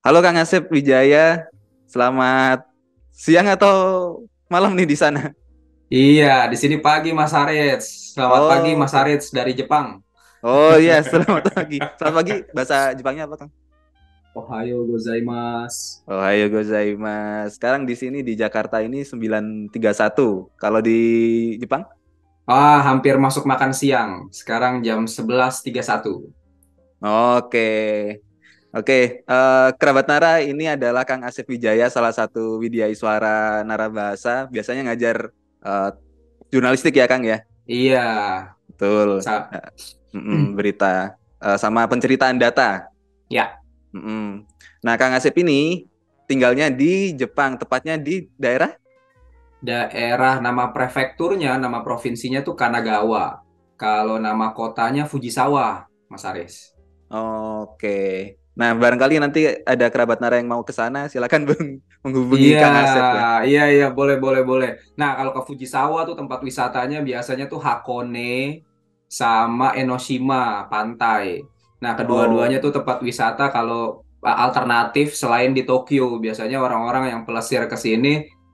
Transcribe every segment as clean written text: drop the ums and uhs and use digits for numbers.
Halo Kang Asep Wijaya, selamat siang atau malam nih di sana? Iya, di sini pagi Mas Arits. Selamat pagi Oh, Mas oke. Arits dari Jepang. Oh iya, selamat pagi. Selamat pagi, bahasa Jepangnya apa Kang? Ohayo gozaimasu. Ohayo gozaimasu. Sekarang di sini di Jakarta ini 9:31. Kalau di Jepang? Hampir masuk makan siang. Sekarang jam 11:31. Oke. Oke, kerabat Nara ini adalah Kang Asep Wijaya, salah satu Widyaswara Narabahasa. Biasanya ngajar eh, jurnalistik ya Kang ya? Iya. Betul. Sa- Berita sama penceritaan data. Ya, Mm-mm. Nah, Kang Asep ini tinggalnya di Jepang, tepatnya di daerah. daerah nama prefekturnya, nama provinsinya tuh Kanagawa. Kalau nama kotanya Fujisawa, Mas Aris. Oke. Nah, barangkali nanti ada kerabat Nara yang mau ke sana, silakan menghubungi Iya, Kang Asep ya. iya, boleh, boleh, boleh. Nah, kalau ke Fujisawa tuh tempat wisatanya biasanya tuh Hakone sama Enoshima, pantai. Nah, kedua-duanya Oh, tuh tempat wisata kalau alternatif selain di Tokyo. Biasanya orang-orang yang pelesir ke sini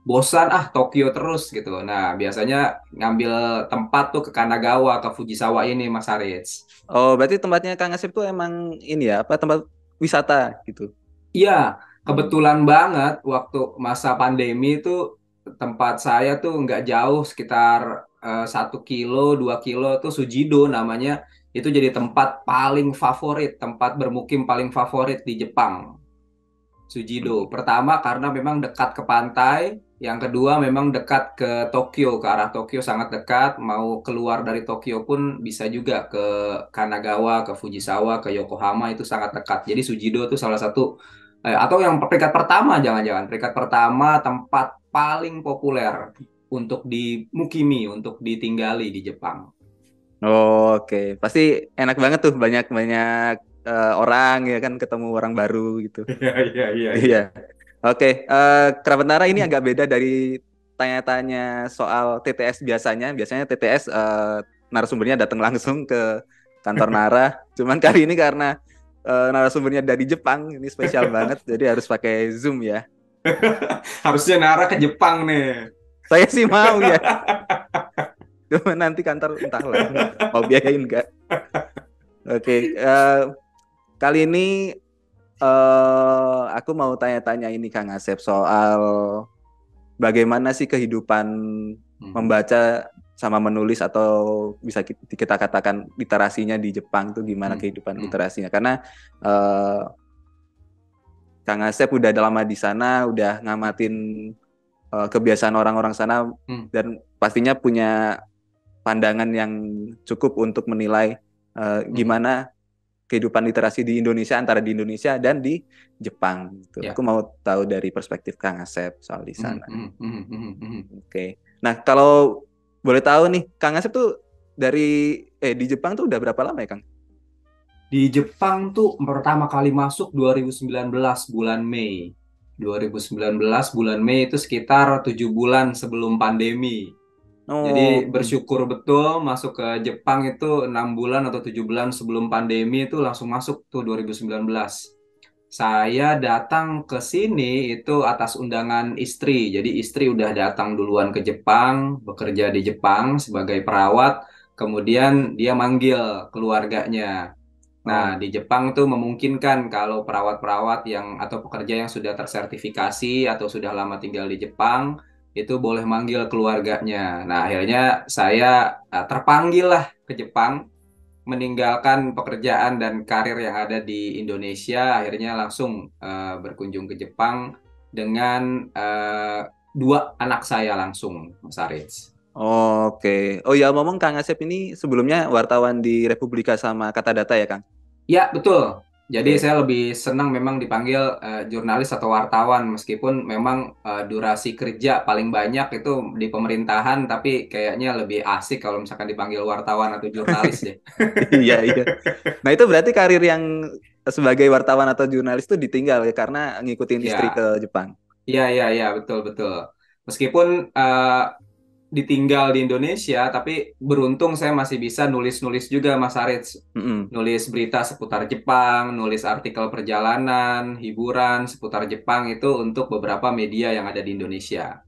bosan Tokyo terus gitu. Nah, biasanya ngambil tempat tuh ke Kanagawa, ke Fujisawa ini, Mas Haritz. oh, berarti tempatnya Kang Asep tuh emang ini ya, apa tempat wisata gitu. Iya, Hmm. kebetulan banget waktu masa pandemi itu tempat saya tuh nggak jauh sekitar 1 kilo, 2 kilo tuh Sujido namanya. Itu jadi tempat paling favorit, tempat bermukim paling favorit di Jepang. Sujido. Pertama karena memang dekat ke pantai, yang kedua memang dekat ke Tokyo, ke arah Tokyo sangat dekat. Mau keluar dari Tokyo pun bisa juga ke Kanagawa, ke Fujisawa, ke Yokohama itu sangat dekat. Jadi Sujido itu salah satu atau yang peringkat pertama jangan-jangan peringkat pertama tempat paling populer untuk dimukimi, untuk ditinggali di Jepang. Oke, pasti enak banget tuh banyak banyak orang ya kan ketemu orang baru gitu. Iya, iya, iya, Iya. iya. Oke, kerabat Nara ini agak beda dari tanya-tanya soal TTS biasanya. Biasanya TTS narasumbernya datang langsung ke kantor Nara. Cuman kali ini karena narasumbernya dari Jepang, ini spesial banget. Jadi harus pakai Zoom ya. Harusnya Nara ke Jepang nih. Saya sih mau ya. Cuma nanti kantor entahlah mau biayain nggak. Oke, kali ini aku mau tanya-tanya ini Kang Asep soal bagaimana sih kehidupan Mhm, membaca sama menulis atau bisa kita katakan literasinya di Jepang tuh gimana mhm, kehidupan mhm, literasinya karena eh, Kang Asep udah lama di sana udah ngamatin kebiasaan orang-orang sana mhm, dan pastinya punya pandangan yang cukup untuk menilai mhm. gimana kehidupan literasi di Indonesia antara di Indonesia dan di Jepang gitu. Aku Ya. mau tahu dari perspektif Kang Asep soal di Mhm, sana. mhm, mhm, mhm, mhm. Oke. Nah, kalau boleh tahu nih, Kang Asep tuh dari di Jepang tuh udah berapa lama ya, Kang? Di Jepang tuh pertama kali masuk 2019 bulan Mei. 2019 bulan Mei itu sekitar 7 bulan sebelum pandemi. Jadi Oh, bersyukur betul masuk ke Jepang itu 6 bulan atau 7 bulan sebelum pandemi itu langsung masuk tuh 2019. Saya datang ke sini itu atas undangan istri. Jadi istri udah datang duluan ke Jepang, bekerja di Jepang sebagai perawat. Kemudian dia manggil keluarganya. Nah, oh, di Jepang tuh memungkinkan kalau perawat-perawat yang atau pekerja yang sudah tersertifikasi atau sudah lama tinggal di Jepang itu boleh manggil keluarganya. Nah, akhirnya saya terpanggil lah ke Jepang, meninggalkan pekerjaan dan karir yang ada di Indonesia, akhirnya langsung berkunjung ke Jepang dengan dua anak saya langsung, Mas Aris. oke. Oh ya, ngomong Kang Asep ini sebelumnya wartawan di Republika sama Kata Data ya, Kang? Ya, betul. Jadi Oke. saya lebih senang memang dipanggil jurnalis atau wartawan meskipun memang durasi kerja paling banyak itu di pemerintahan tapi kayaknya lebih asik kalau misalkan dipanggil wartawan atau jurnalis deh. Iya, iya. Nah, itu berarti karir yang sebagai wartawan atau jurnalis itu ditinggal ya karena ngikutin istri ke Ya, Jepang. iya, iya, iya, betul, betul. Meskipun eh, ditinggal di Indonesia, tapi beruntung saya masih bisa nulis-nulis juga, Mas Arits. Mm-mm. Nulis berita seputar Jepang, nulis artikel perjalanan, hiburan seputar Jepang itu untuk beberapa media yang ada di Indonesia.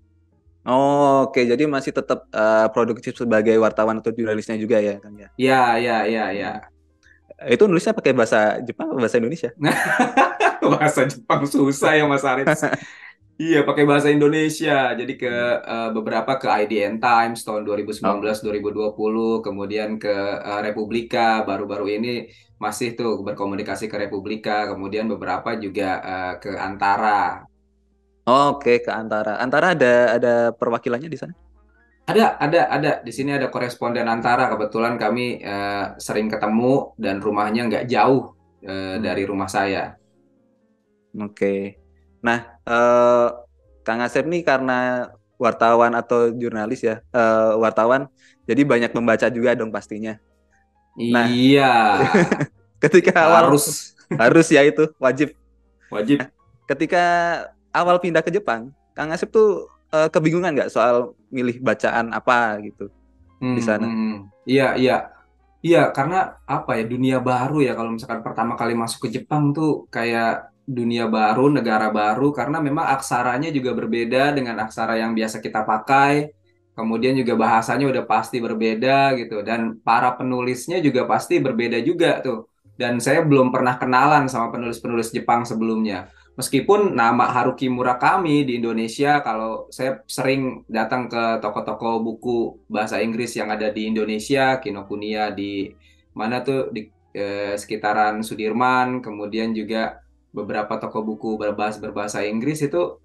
Oh, oke, jadi masih tetap produktif sebagai wartawan atau jurnalisnya juga ya, Kang ya. Ya, ya, ya, Hmm. ya. Itu nulisnya pakai bahasa Jepang atau bahasa Indonesia? Bahasa Jepang susah ya, Mas Arits. Iya, pakai bahasa Indonesia. Jadi ke Hmm. beberapa ke IDN Times tahun Oh, 2019-2020, kemudian ke Republika baru-baru ini masih tuh berkomunikasi ke Republika, kemudian beberapa juga ke Antara. oke, ke Antara. Antara ada perwakilannya di sana? Ada. Di sini ada koresponden Antara. Kebetulan kami sering ketemu dan rumahnya nggak jauh Hmm. dari rumah saya. Oke. Nah, Kang Asep nih karena wartawan atau jurnalis ya, wartawan, jadi banyak membaca juga dong pastinya. Nah, Iya, ketika awal harus harus ya itu wajib. wajib. Ketika awal pindah ke Jepang, Kang Asep tuh kebingungan nggak soal milih bacaan apa gitu di Hmm, sana? hmm. Iya, iya. Iya, karena apa ya, dunia baru ya, kalau misalkan pertama kali masuk ke Jepang tuh kayak dunia baru, negara baru, karena memang aksaranya juga berbeda dengan aksara yang biasa kita pakai. Kemudian juga bahasanya udah pasti berbeda gitu. Dan para penulisnya juga pasti berbeda juga tuh. Dan saya belum pernah kenalan sama penulis-penulis Jepang sebelumnya. Meskipun nama Haruki Murakami di Indonesia, kalau saya sering datang ke toko-toko buku bahasa Inggris yang ada di Indonesia, Kinokuniya di mana tuh di sekitaran Sudirman, kemudian juga beberapa toko buku berbahasa Inggris itu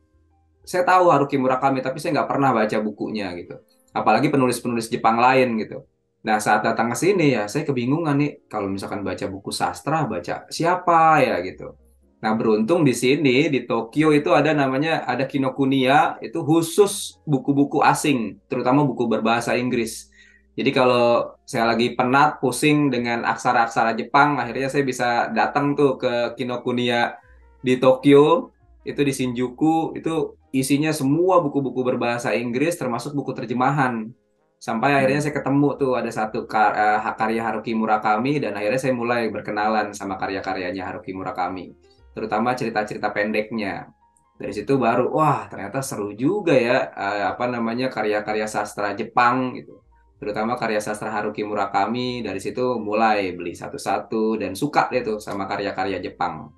saya tahu Haruki Murakami, tapi saya nggak pernah baca bukunya gitu. Apalagi penulis-penulis Jepang lain gitu. Nah, saat datang ke sini ya, saya kebingungan nih kalau misalkan baca buku sastra, baca siapa ya gitu. Nah, beruntung di sini di Tokyo itu ada namanya ada Kinokuniya, itu khusus buku-buku asing, terutama buku berbahasa Inggris. Jadi kalau saya lagi penat, pusing dengan aksara-aksara Jepang, akhirnya saya bisa datang tuh ke Kinokuniya di Tokyo, itu di Shinjuku, itu isinya semua buku-buku berbahasa Inggris termasuk buku terjemahan. Sampai akhirnya Hmm. saya ketemu tuh ada satu karya Haruki Murakami dan akhirnya saya mulai berkenalan sama karya-karyanya Haruki Murakami, terutama cerita-cerita pendeknya. Dari situ baru wah ternyata seru juga ya apa namanya karya-karya sastra Jepang gitu. Terutama karya sastra Haruki Murakami, dari situ mulai beli satu-satu dan suka deh tuh sama karya-karya Jepang.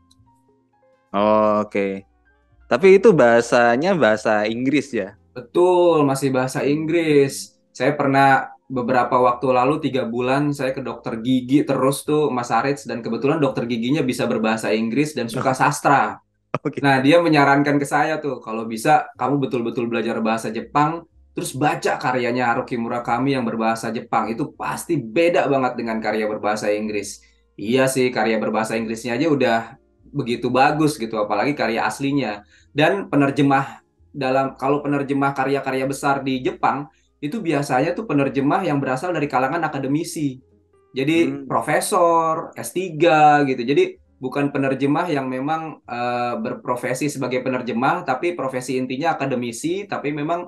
Oke. Tapi itu bahasanya bahasa Inggris ya. Betul, masih bahasa Hmm. Inggris. Saya pernah beberapa waktu lalu 3 bulan saya ke dokter gigi terus tuh Mas Arits, dan kebetulan dokter giginya bisa berbahasa Inggris dan suka sastra. Oke. Nah, dia menyarankan ke saya tuh kalau bisa kamu betul-betul belajar bahasa Jepang, terus baca karyanya Haruki Murakami yang berbahasa Jepang. Itu pasti beda banget dengan karya berbahasa Inggris. Iya sih, karya berbahasa Inggrisnya aja udah begitu bagus gitu, apalagi karya aslinya. Dan penerjemah kalau penerjemah karya-karya besar di Jepang itu biasanya tuh penerjemah yang berasal dari kalangan akademisi. Jadi Hmm. profesor, S3 gitu. Jadi bukan penerjemah yang memang berprofesi sebagai penerjemah, tapi profesi intinya akademisi, tapi memang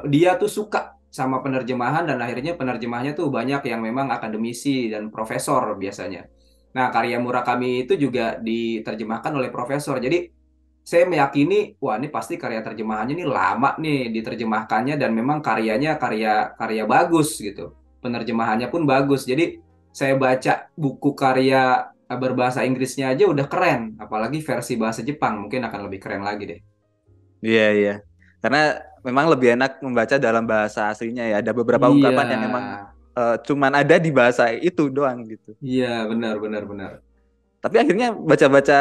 dia tuh suka sama penerjemahan dan akhirnya penerjemahnya tuh banyak yang memang akademisi dan profesor biasanya. Nah, karya Murakami itu juga diterjemahkan oleh profesor. Jadi saya meyakini, wah ini pasti karya terjemahannya ini lama nih diterjemahkannya dan memang karyanya karya-karya bagus gitu. Penerjemahannya pun bagus. Jadi saya baca buku karya berbahasa Inggrisnya aja udah keren, apalagi versi bahasa Jepang mungkin akan lebih keren lagi deh. Iya, iya. Karena memang lebih enak membaca dalam bahasa aslinya ya. Ada beberapa Iya, ungkapan yang emang cuman ada di bahasa itu doang gitu. iya benar benar benar. Tapi akhirnya baca-baca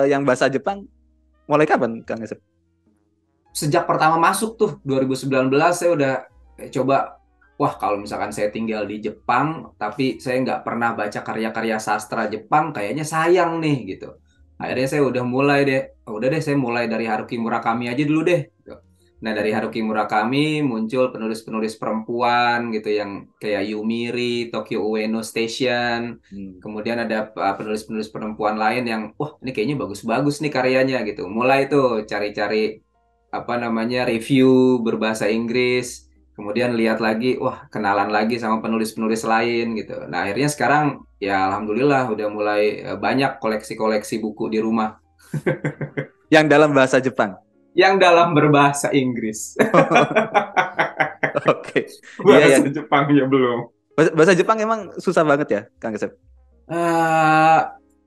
yang bahasa Jepang mulai kapan, Kang Yusuf? Sejak pertama masuk tuh 2019 saya udah coba, wah kalau misalkan saya tinggal di Jepang tapi saya nggak pernah baca karya-karya sastra Jepang kayaknya sayang nih gitu. Hmm. Akhirnya saya udah mulai deh, oh, udah deh saya mulai dari Haruki Murakami aja dulu deh gitu. Nah, dari Haruki Murakami muncul penulis-penulis perempuan gitu yang kayak Yumiri, Tokyo Ueno Station. Hmm. Kemudian ada penulis-penulis perempuan lain yang wah ini kayaknya bagus-bagus nih karyanya gitu. Mulai tuh cari-cari apa namanya review berbahasa Inggris. Kemudian lihat lagi, wah kenalan lagi sama penulis-penulis lain gitu. Nah akhirnya sekarang ya alhamdulillah udah mulai banyak koleksi-koleksi buku di rumah Yang dalam bahasa Jepang. yang dalam berbahasa Inggris. Oke. Iya ya. Bahasa Jepangnya belum. Bahasa Jepang emang susah banget ya, Kang Asep. Eh,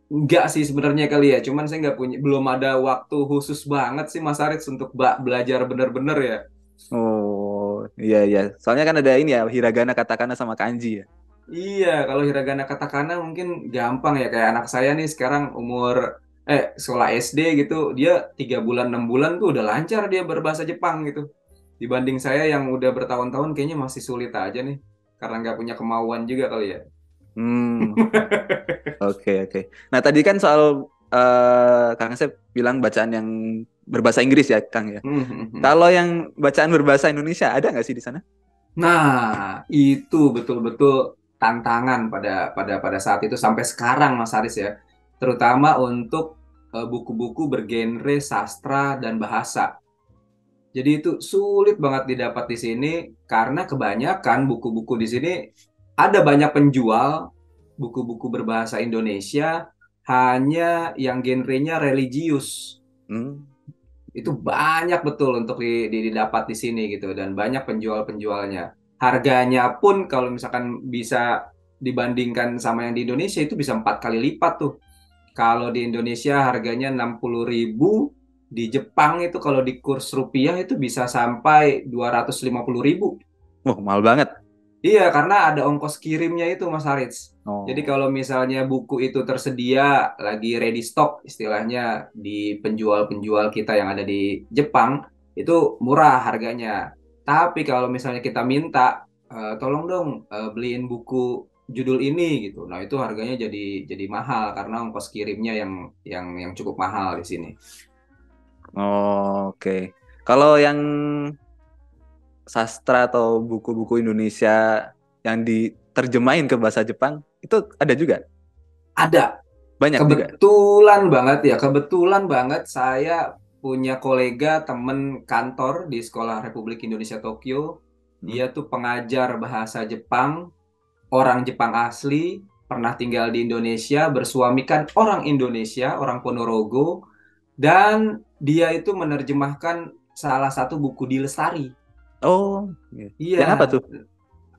enggak sih sebenarnya kali ya, cuman saya nggak punya, belum ada waktu khusus banget sih Mas Arits untuk belajar bener-bener ya. Oh, iya iya. Soalnya kan ada ini ya, hiragana, katakana sama kanji ya. Iya, kalau hiragana katakana mungkin gampang ya, kayak anak saya nih sekarang umur sekolah SD gitu, dia 3 bulan 6 bulan tuh udah lancar dia berbahasa Jepang gitu. Dibanding saya yang udah bertahun-tahun kayaknya masih sulit aja nih, karena nggak punya kemauan juga kali ya. Hmm, oke oke. Nah, tadi kan soal Kang Asep bilang bacaan yang berbahasa Inggris ya, Kang ya. Kalau yang bacaan berbahasa Indonesia ada nggak sih di sana? Nah, itu betul-betul tantangan pada saat itu sampai sekarang Mas Haris ya. Terutama untuk buku-buku bergenre sastra dan bahasa. Jadi itu sulit banget didapat di sini karena kebanyakan buku-buku di sini ada banyak penjual buku-buku berbahasa Indonesia hanya yang genrenya religius. Hmm. Itu banyak betul untuk didapat di sini gitu dan banyak penjual-penjualnya. Harganya pun kalau misalkan bisa dibandingkan sama yang di Indonesia itu bisa 4 kali lipat tuh. Kalau di Indonesia harganya 60.000, di Jepang itu kalau di kurs rupiah itu bisa sampai 250.000. Wah, mahal banget. Iya, karena ada ongkos kirimnya itu, Mas Harits. Jadi Oh. kalau misalnya buku itu tersedia lagi ready stock, istilahnya di penjual-penjual kita yang ada di Jepang, itu murah harganya. Tapi kalau misalnya kita minta, tolong dong beliin buku judul ini gitu. Nah, itu harganya jadi mahal karena ongkos kirimnya yang cukup mahal di sini. Oh, oke. Kalau yang sastra atau buku-buku Indonesia yang diterjemahin ke bahasa Jepang, itu ada juga? Ada. Banyak juga? Kebetulan banget saya punya kolega temen kantor di Sekolah Republik Indonesia Tokyo. Hmm. Dia tuh pengajar bahasa Jepang, orang Jepang asli, pernah tinggal di Indonesia, bersuamikan orang Indonesia, orang Ponorogo, dan dia itu menerjemahkan salah satu buku di Lestari. Oh, iya. Iya, Yang apa tuh?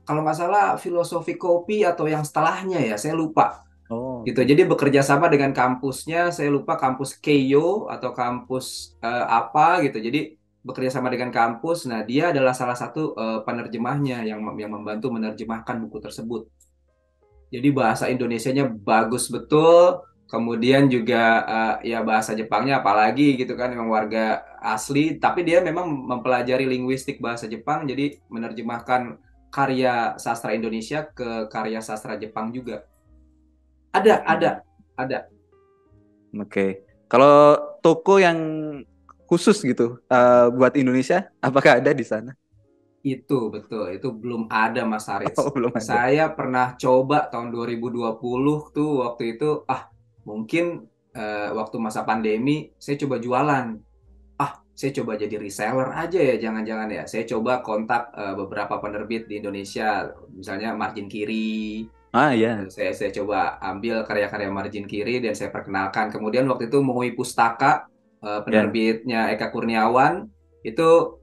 kalau nggak salah filosofi kopi atau yang setelahnya ya, saya lupa. Oh, Gitu. oke. Jadi bekerja sama dengan kampusnya, saya lupa kampus Keio atau kampus apa gitu. Jadi bekerja sama dengan kampus. Nah, dia adalah salah satu penerjemahnya yang membantu menerjemahkan buku tersebut. Jadi bahasa Indonesianya bagus betul. Kemudian juga ya bahasa Jepangnya apalagi gitu kan, memang warga asli, tapi dia memang mempelajari linguistik bahasa Jepang, jadi menerjemahkan karya sastra Indonesia ke karya sastra Jepang juga. Ada, ada, Hmm, ada. oke. Kalau toko yang khusus gitu buat Indonesia, apakah ada di sana? Itu betul, itu belum ada Mas Haris. Oh, belum ada. Saya pernah coba tahun 2020 tuh waktu itu, mungkin waktu masa pandemi saya coba jualan. Saya coba jadi reseller aja ya, jangan-jangan ya. Saya coba kontak beberapa penerbit di Indonesia, misalnya Margin Kiri. Ah, ya. Saya coba ambil karya-karya Margin Kiri dan saya perkenalkan. Kemudian waktu itu Moui Pustaka, Ya. penerbitnya Eka Kurniawan, itu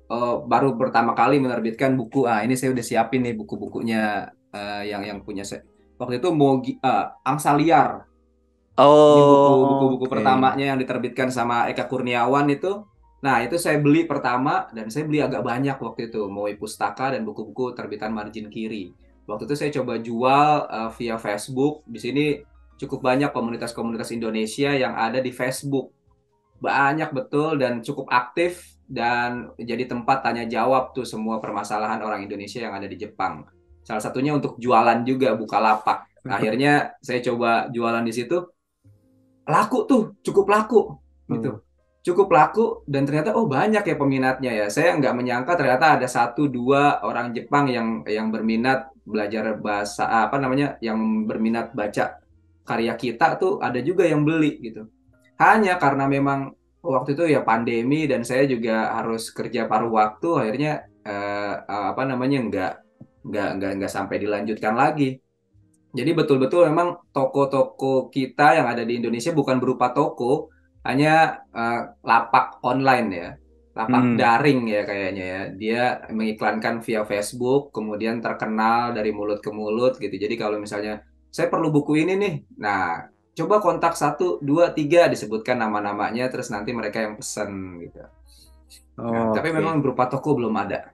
baru pertama kali menerbitkan buku. Ini saya udah siapin nih buku-bukunya yang punya saya. Waktu itu Angsa Liar. Ini Oh, buku-buku oke. pertamanya yang diterbitkan sama Eka Kurniawan itu. Nah, itu saya beli pertama dan saya beli agak banyak waktu itu, Moe Pustaka dan buku-buku terbitan Margin Kiri. Waktu itu saya coba jual via Facebook. Di sini cukup banyak komunitas-komunitas Indonesia yang ada di Facebook. Banyak betul dan cukup aktif dan jadi tempat tanya jawab tuh semua permasalahan orang Indonesia yang ada di Jepang. Salah satunya untuk jualan juga, buka lapak. Akhirnya saya coba jualan di situ, laku tuh, cukup laku gitu, Hmm. cukup laku dan ternyata oh banyak ya peminatnya ya. Saya nggak menyangka ternyata ada 1 2 orang Jepang yang berminat belajar bahasa apa namanya, yang berminat baca karya kita tuh ada juga yang beli gitu. Hanya karena memang waktu itu ya pandemi dan saya juga harus kerja paruh waktu, akhirnya apa namanya nggak sampai dilanjutkan lagi. Jadi betul-betul memang toko-toko kita yang ada di Indonesia bukan berupa toko, hanya lapak online ya, lapak Hmm. daring ya kayaknya ya. Dia mengiklankan via Facebook, kemudian terkenal dari mulut ke mulut gitu. Jadi kalau misalnya saya perlu buku ini nih, nah coba kontak 1, 2, 3 disebutkan nama-namanya, terus nanti mereka yang pesen gitu. Nah, tapi Oke. memang berupa toko belum ada.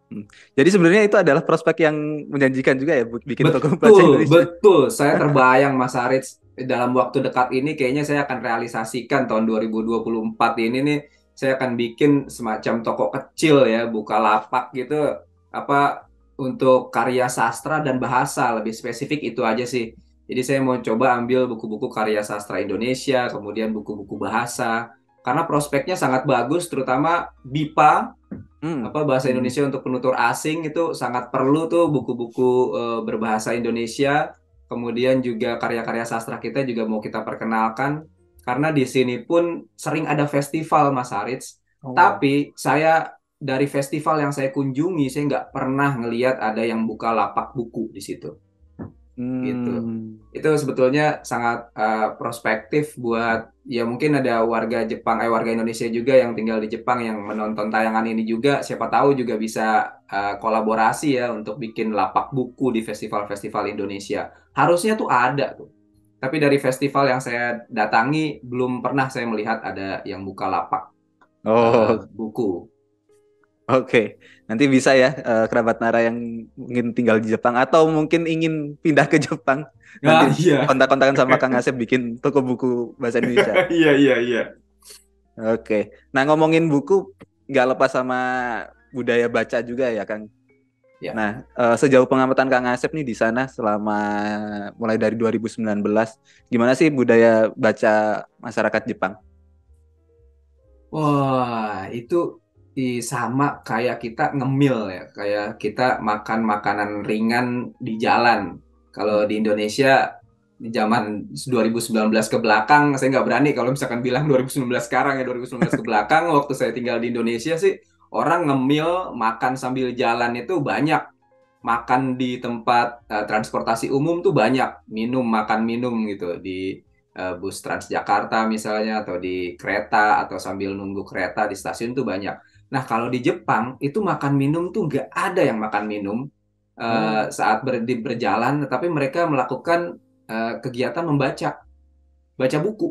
Hmm. Jadi sebenarnya itu adalah prospek yang menjanjikan juga ya, bikin toko baca Betul, Indonesia. betul. Saya terbayang Mas Arits dalam waktu dekat ini kayaknya saya akan realisasikan tahun 2024 ini nih saya akan bikin semacam toko kecil ya, buka lapak gitu apa untuk karya sastra dan bahasa lebih spesifik itu aja sih. Jadi saya mau coba ambil buku-buku karya sastra Indonesia, kemudian buku-buku bahasa karena prospeknya sangat bagus terutama BIPA Hmm. apa bahasa Hmm. Indonesia untuk penutur asing itu sangat perlu tuh buku-buku berbahasa Indonesia. Kemudian juga karya-karya sastra kita juga mau kita perkenalkan karena di sini pun sering ada festival Mas Harits. Oh. Tapi saya dari festival yang saya kunjungi saya nggak pernah ngelihat ada yang buka lapak buku di situ gitu. Hmm. Itu sebetulnya sangat prospektif buat ya mungkin ada warga Indonesia juga yang tinggal di Jepang yang menonton tayangan ini juga siapa tahu juga bisa kolaborasi ya untuk bikin lapak buku di festival-festival Indonesia. Harusnya tuh ada tuh. Tapi dari festival yang saya datangi belum pernah saya melihat ada yang buka lapak Oh, buku. oke. Nanti bisa ya kerabat Nara yang mungkin tinggal di Jepang atau mungkin ingin pindah ke Jepang. Nanti Ah iya. kontak-kontakan sama Kang Asep bikin toko buku bahasa Indonesia. Iya iya iya. Oke. Nah, ngomongin buku nggak lepas sama budaya baca juga ya, Kang. Ya. Nah, sejauh pengamatan Kang Asep nih di sana selama mulai dari 2019, gimana sih budaya baca masyarakat Jepang? Wah, itu sama kayak kita ngemil ya, kayak kita makan makanan ringan di jalan. Kalau Hmm. di Indonesia di zaman 2019 ke belakang, saya nggak berani kalau misalkan bilang 2019 sekarang ya 2019 ke belakang, waktu saya tinggal di Indonesia sih orang ngemil makan sambil jalan itu banyak. Makan di tempat transportasi umum tuh banyak, makan minum gitu di bus Transjakarta misalnya atau di kereta atau sambil nunggu kereta di stasiun tuh banyak. Nah kalau di Jepang itu makan minum tuh nggak ada yang makan minum Oh. saat berjalan, tetapi mereka melakukan kegiatan baca buku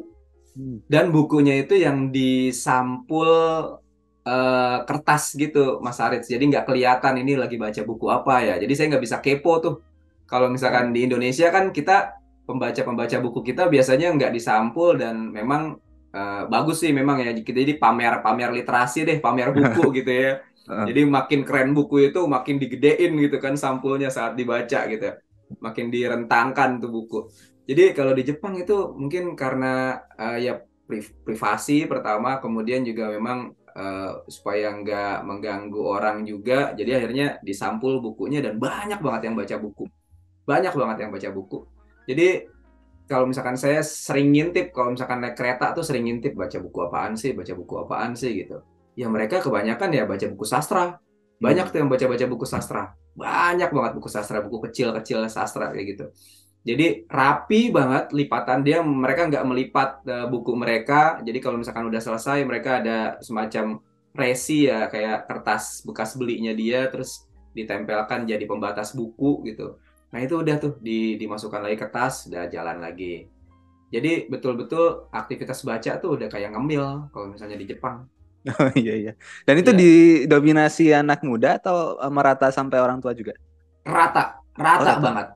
Hmm. dan bukunya itu yang disampul kertas gitu Mas Arits. Jadi nggak kelihatan ini lagi baca buku apa ya. Jadi saya nggak bisa kepo tuh. Kalau misalkan Oh. di Indonesia kan kita pembaca-pembaca buku kita biasanya nggak disampul dan memang bagus sih memang ya. Kita jadi pamer literasi deh, pamer buku gitu ya. Heeh. Jadi makin keren buku itu makin digedein gitu kan sampulnya saat dibaca gitu. Makin direntangkan tuh buku. Jadi kalau di Jepang itu mungkin karena ya privasi pertama, kemudian juga memang supaya nggak mengganggu orang juga, jadi akhirnya disampul bukunya dan banyak banget yang baca buku, banyak banget yang baca buku. Jadi kalau misalkan saya sering ngintip, kalau misalkan naik kereta tuh sering ngintip baca buku apaan sih gitu. Ya mereka kebanyakan ya baca buku sastra, banyak Hmm. tuh yang baca-baca buku sastra, banyak banget buku sastra, buku kecil-kecil sastra kayak gitu. Jadi rapi banget lipatan dia, mereka nggak melipat buku mereka. Jadi kalau misalkan udah selesai, mereka ada semacam resi ya, kayak kertas bekas belinya dia, terus ditempelkan jadi pembatas buku gitu. Nah itu udah tuh dimasukkan lagi ke tas, udah jalan lagi. Jadi betul-betul aktivitas baca tuh udah kayak ngemil kalau misalnya di Jepang. Oh iya iya. Dan itu Ya didominasi anak muda atau merata sampai orang tua juga? rata, Oh rata rata. banget.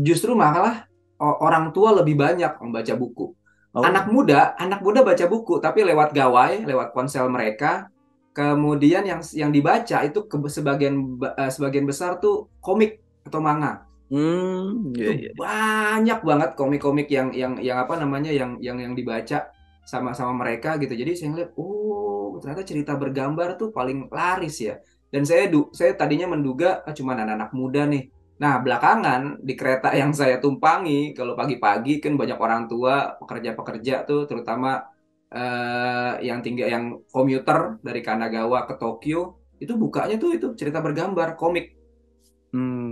Justru malah orang tua lebih banyak membaca buku. Oh. Anak muda baca buku tapi lewat gawai, lewat ponsel mereka. Kemudian yang dibaca itu sebagian besar tuh komik atau manga. Hmm, iya Itu iya. banyak banget komik-komik yang apa namanya yang dibaca sama mereka gitu. Jadi saya ngeliat, oh ternyata cerita bergambar tuh paling laris ya. Dan saya tadinya menduga cuma anak-anak muda nih. Nah, belakangan di kereta yang saya tumpangi, kalau pagi-pagi kan banyak orang tua, pekerja-pekerja tuh, terutama yang tinggal yang komuter dari Kanagawa ke Tokyo. itu bukanya tuh itu cerita bergambar, komik.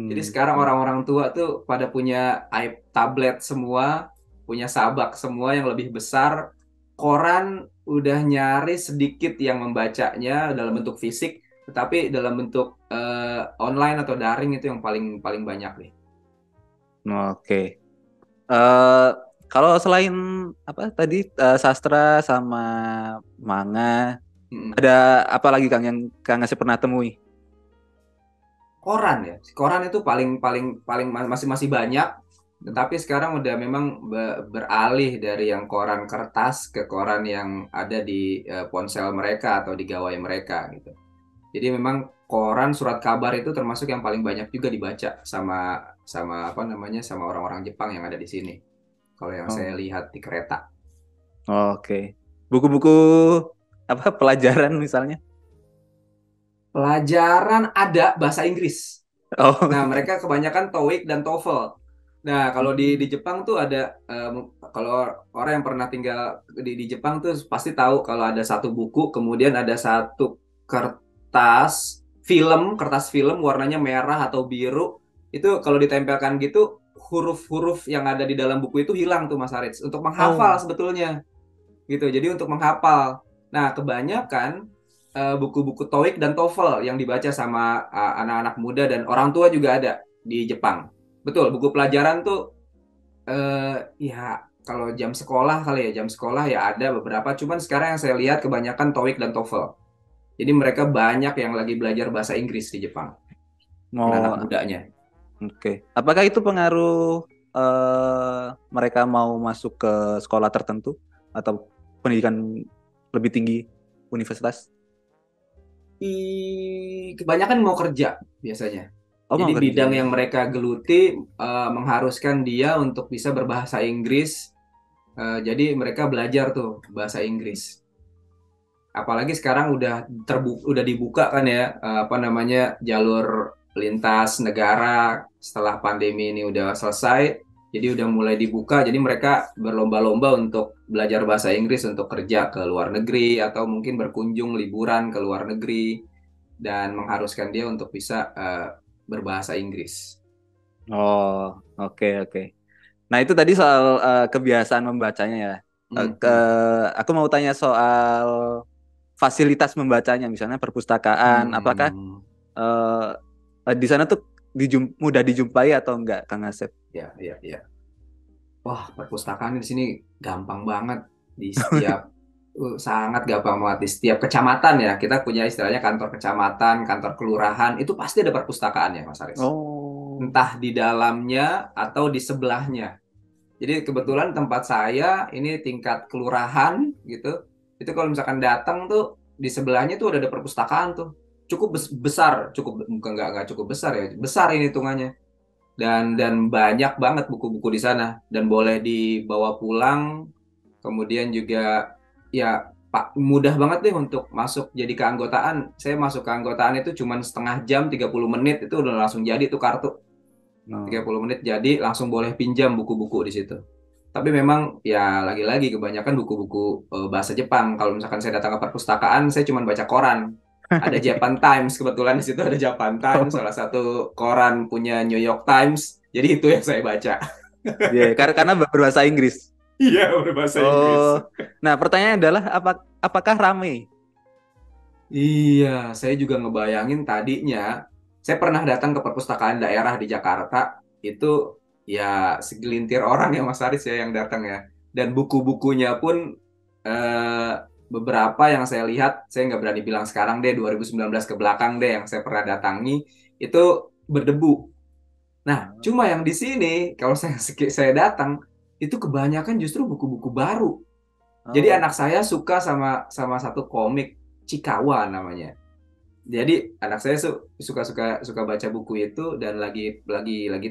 Jadi Hmm. sekarang orang-orang tua tuh pada punya tablet semua, punya sabak semua yang lebih besar. Koran udah nyaris sedikit yang membacanya dalam bentuk fisik, tetapi dalam bentuk online atau daring itu yang paling paling banyak nih. Oke. eh Kalau selain apa tadi sastra sama manga, Mm-mm. ada apa lagi Kang yang Kang Asep pernah temui? Koran ya, koran itu paling paling paling masih masih banyak, tetapi sekarang udah memang beralih dari yang koran kertas ke koran yang ada di ponsel mereka atau di gawai mereka gitu. Jadi memang koran surat kabar itu termasuk yang paling banyak juga dibaca sama sama apa namanya sama orang-orang Jepang yang ada di sini. Kalau yang saya Oh, lihat di kereta. oke. Buku-buku apa pelajaran misalnya? Pelajaran ada bahasa Inggris. Oh. Nah, mereka kebanyakan TOEIC dan TOEFL. Nah, kalau di Jepang tuh ada kalau orang yang pernah tinggal di Jepang tuh pasti tahu kalau ada satu buku, kemudian ada satu kertas film warnanya merah atau biru. Itu kalau ditempelkan gitu, huruf-huruf yang ada di dalam buku itu hilang tuh Mas Haris untuk menghafal Oh. sebetulnya. Gitu. Jadi untuk menghafal. Nah, kebanyakan buku-buku TOEIC dan TOEFL yang dibaca sama anak-anak muda dan orang tua juga ada di Jepang. Betul, buku pelajaran tuh ya kalau jam sekolah kali ya, jam sekolah ya ada beberapa. Cuman sekarang yang saya lihat kebanyakan TOEIC dan TOEFL. Jadi mereka banyak yang lagi belajar bahasa Inggris di Jepang, anak-anak Mau mudanya. oke. Apakah itu pengaruh mereka mau masuk ke sekolah tertentu atau pendidikan lebih tinggi universitas? Kebanyakan mau kerja biasanya. Oh, Jadi mau bidang kerja. yang mereka geluti mengharuskan dia untuk bisa berbahasa Inggris. Jadi mereka belajar tuh bahasa Inggris. Apalagi sekarang udah dibuka kan ya apa namanya jalur lintas negara setelah pandemi ini udah selesai. Jadi udah mulai dibuka. Jadi mereka berlomba-lomba untuk belajar bahasa Inggris untuk kerja ke luar negeri atau mungkin berkunjung liburan ke luar negeri dan mengharuskan dia untuk bisa berbahasa Inggris. Oh, oke oke. Nah, itu tadi soal kebiasaan membacanya ya. Hmm, Ke hmm. aku mau tanya soal fasilitas membacanya, misalnya perpustakaan. Apakah Hmm, eh, di sana tuh mudah dijumpai atau enggak, Kang Asep? ya, ya, ya. Wah, perpustakaan di sini gampang banget di setiap sangat gampang banget di setiap kecamatan ya. Kita punya istilahnya kantor kecamatan, kantor kelurahan, itu pasti ada perpustakaan ya, Mas Aris. Oh. Entah di dalamnya atau di sebelahnya. Jadi kebetulan tempat saya ini tingkat kelurahan gitu. Itu kalau misalkan datang tuh di sebelahnya tuh udah ada perpustakaan tuh. Cukup besar, cukup bukan nggak cukup besar ya. Besar ini hitungannya. Dan banyak banget buku-buku di sana dan boleh dibawa pulang. Kemudian juga ya Pak mudah banget deh untuk masuk jadi keanggotaan. Saya masuk keanggotaan itu cuma setengah jam 30 menit itu udah langsung jadi tuh kartu. tiga No. puluh menit jadi langsung boleh pinjam buku-buku di situ. Tapi memang ya lagi-lagi kebanyakan buku-buku bahasa Jepang. Kalau misalkan saya datang ke perpustakaan, saya cuma baca koran. Ada Japan Times, kebetulan di situ ada Japan Times, salah satu koran punya New York Times. Jadi itu yang saya baca. Iya, karena berbahasa Inggris. Iya, berbahasa Inggris. Oh. Nah, pertanyaannya adalah apakah ramai? Iya, saya juga ngebayangin tadinya, saya pernah datang ke perpustakaan daerah di Jakarta, itu ya segelintir orang ya Mas Aris ya yang datang ya. Dan buku-bukunya pun eh, beberapa yang saya lihat, saya nggak berani bilang sekarang deh, 2019 ke belakang deh yang saya pernah datangi, itu berdebu. Nah, cuma yang di sini, kalau saya datang, itu kebanyakan justru buku-buku baru. Jadi Oh. anak saya suka sama sama satu komik Cikawa namanya. Jadi anak saya suka suka suka baca buku itu dan lagi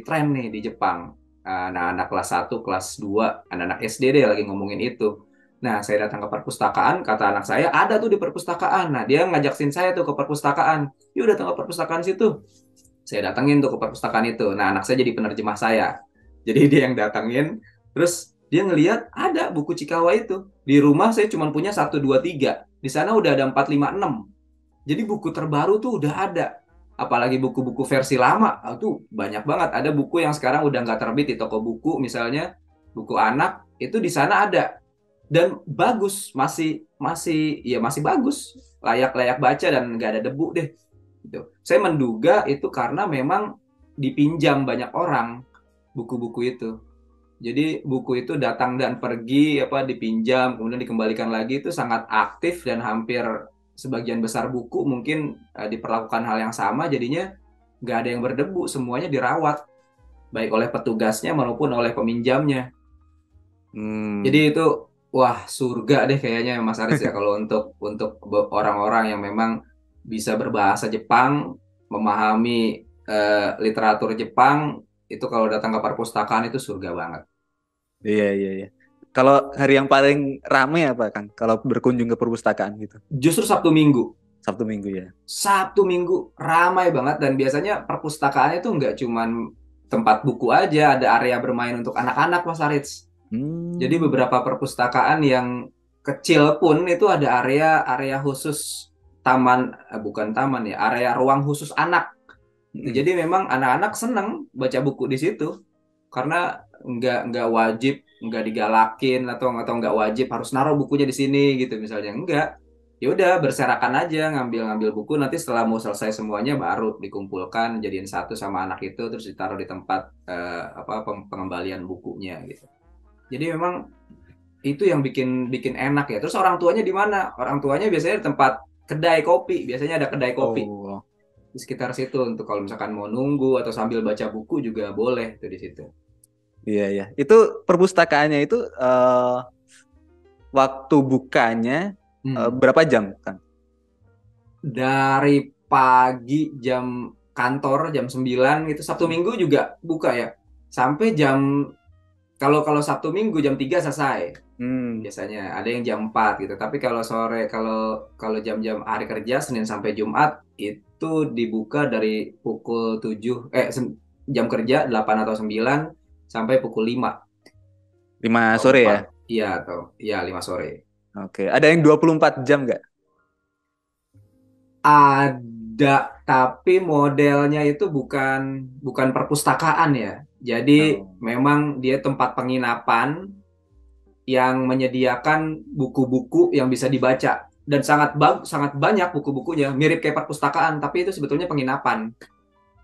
tren nih di Jepang. Anak-anak kelas 1, kelas 2, anak-anak SD deh lagi ngomongin itu. Nah, saya datang ke perpustakaan, kata anak saya, ada tuh di perpustakaan. Nah, dia ngajakin saya tuh ke perpustakaan. Yuk datang ke perpustakaan situ. Saya datengin tuh ke perpustakaan itu. Nah, anak saya jadi penerjemah saya. Jadi dia yang datengin, terus dia ngelihat ada buku Cikawa itu. Di rumah saya cuma punya 1, 2, 3. Di sana udah ada 4, 5, 6. Jadi buku terbaru tuh udah ada. Apalagi buku-buku versi lama, tuh banyak banget. Ada buku yang sekarang udah nggak terbit di toko buku, misalnya buku anak, itu di sana ada. Dan bagus, masih masih ya masih bagus, layak-layak baca dan nggak ada debu deh. Gitu. Saya menduga itu karena memang dipinjam banyak orang buku-buku itu. Jadi buku itu datang dan pergi, apa dipinjam, kemudian dikembalikan lagi itu sangat aktif dan hampir sebagian besar buku mungkin diperlakukan hal yang sama, jadinya nggak ada yang berdebu, semuanya dirawat baik oleh petugasnya maupun oleh peminjamnya. Jadi Hmm. itu wah surga deh kayaknya Mas Aris ya kalau untuk orang-orang yang memang bisa berbahasa Jepang, memahami literatur Jepang, itu kalau datang ke perpustakaan itu surga banget. Iya, iya, iya. Kalau hari yang paling rame apa, Kang? Kalau berkunjung ke perpustakaan gitu. Justru Sabtu Minggu. Sabtu Minggu ya. Sabtu Minggu ramai banget dan biasanya perpustakaannya tuh nggak cuman tempat buku aja, ada area bermain untuk anak-anak Mas Aris. Jadi Hmm. beberapa perpustakaan yang kecil pun itu ada area khusus taman, bukan taman ya, area ruang khusus anak. Gitu. Mm. Jadi memang anak-anak seneng baca buku di situ karena nggak wajib, nggak digalakin atau nggak wajib harus naruh bukunya di sini gitu misalnya, enggak. Ya udah berserakan aja ngambil buku, nanti setelah mau selesai semuanya baru dikumpulkan jadiin satu sama anak itu terus ditaruh di tempat apa pengembalian bukunya gitu. Jadi memang itu yang bikin bikin enak ya. Terus orang tuanya di mana? Orang tuanya biasanya di tempat kedai kopi. Biasanya ada kedai kopi Oh, di sekitar situ untuk kalau misalkan mau nunggu atau sambil baca buku juga boleh tuh di situ. iya, iya. Itu perpustakaannya itu waktu bukanya Hmm. berapa jam, Kang? Dari pagi jam kantor jam 9 gitu. Sabtu Minggu juga buka ya. Sampai jam kalau kalau Sabtu Minggu jam 3 selesai. Hmm. Biasanya ada yang jam 4 gitu. Tapi kalau sore kalau kalau jam-jam hari kerja Senin sampai Jumat itu dibuka dari pukul 7 jam kerja 8 atau 9 sampai pukul 5 5 atau sore 4. ya? Iya atau iya 5 sore. Oke. Ada yang 24 jam nggak? Ada, tapi modelnya itu bukan bukan perpustakaan ya. Jadi Oh. memang dia tempat penginapan yang menyediakan buku-buku yang bisa dibaca dan sangat banyak buku-bukunya mirip kayak perpustakaan tapi itu sebetulnya penginapan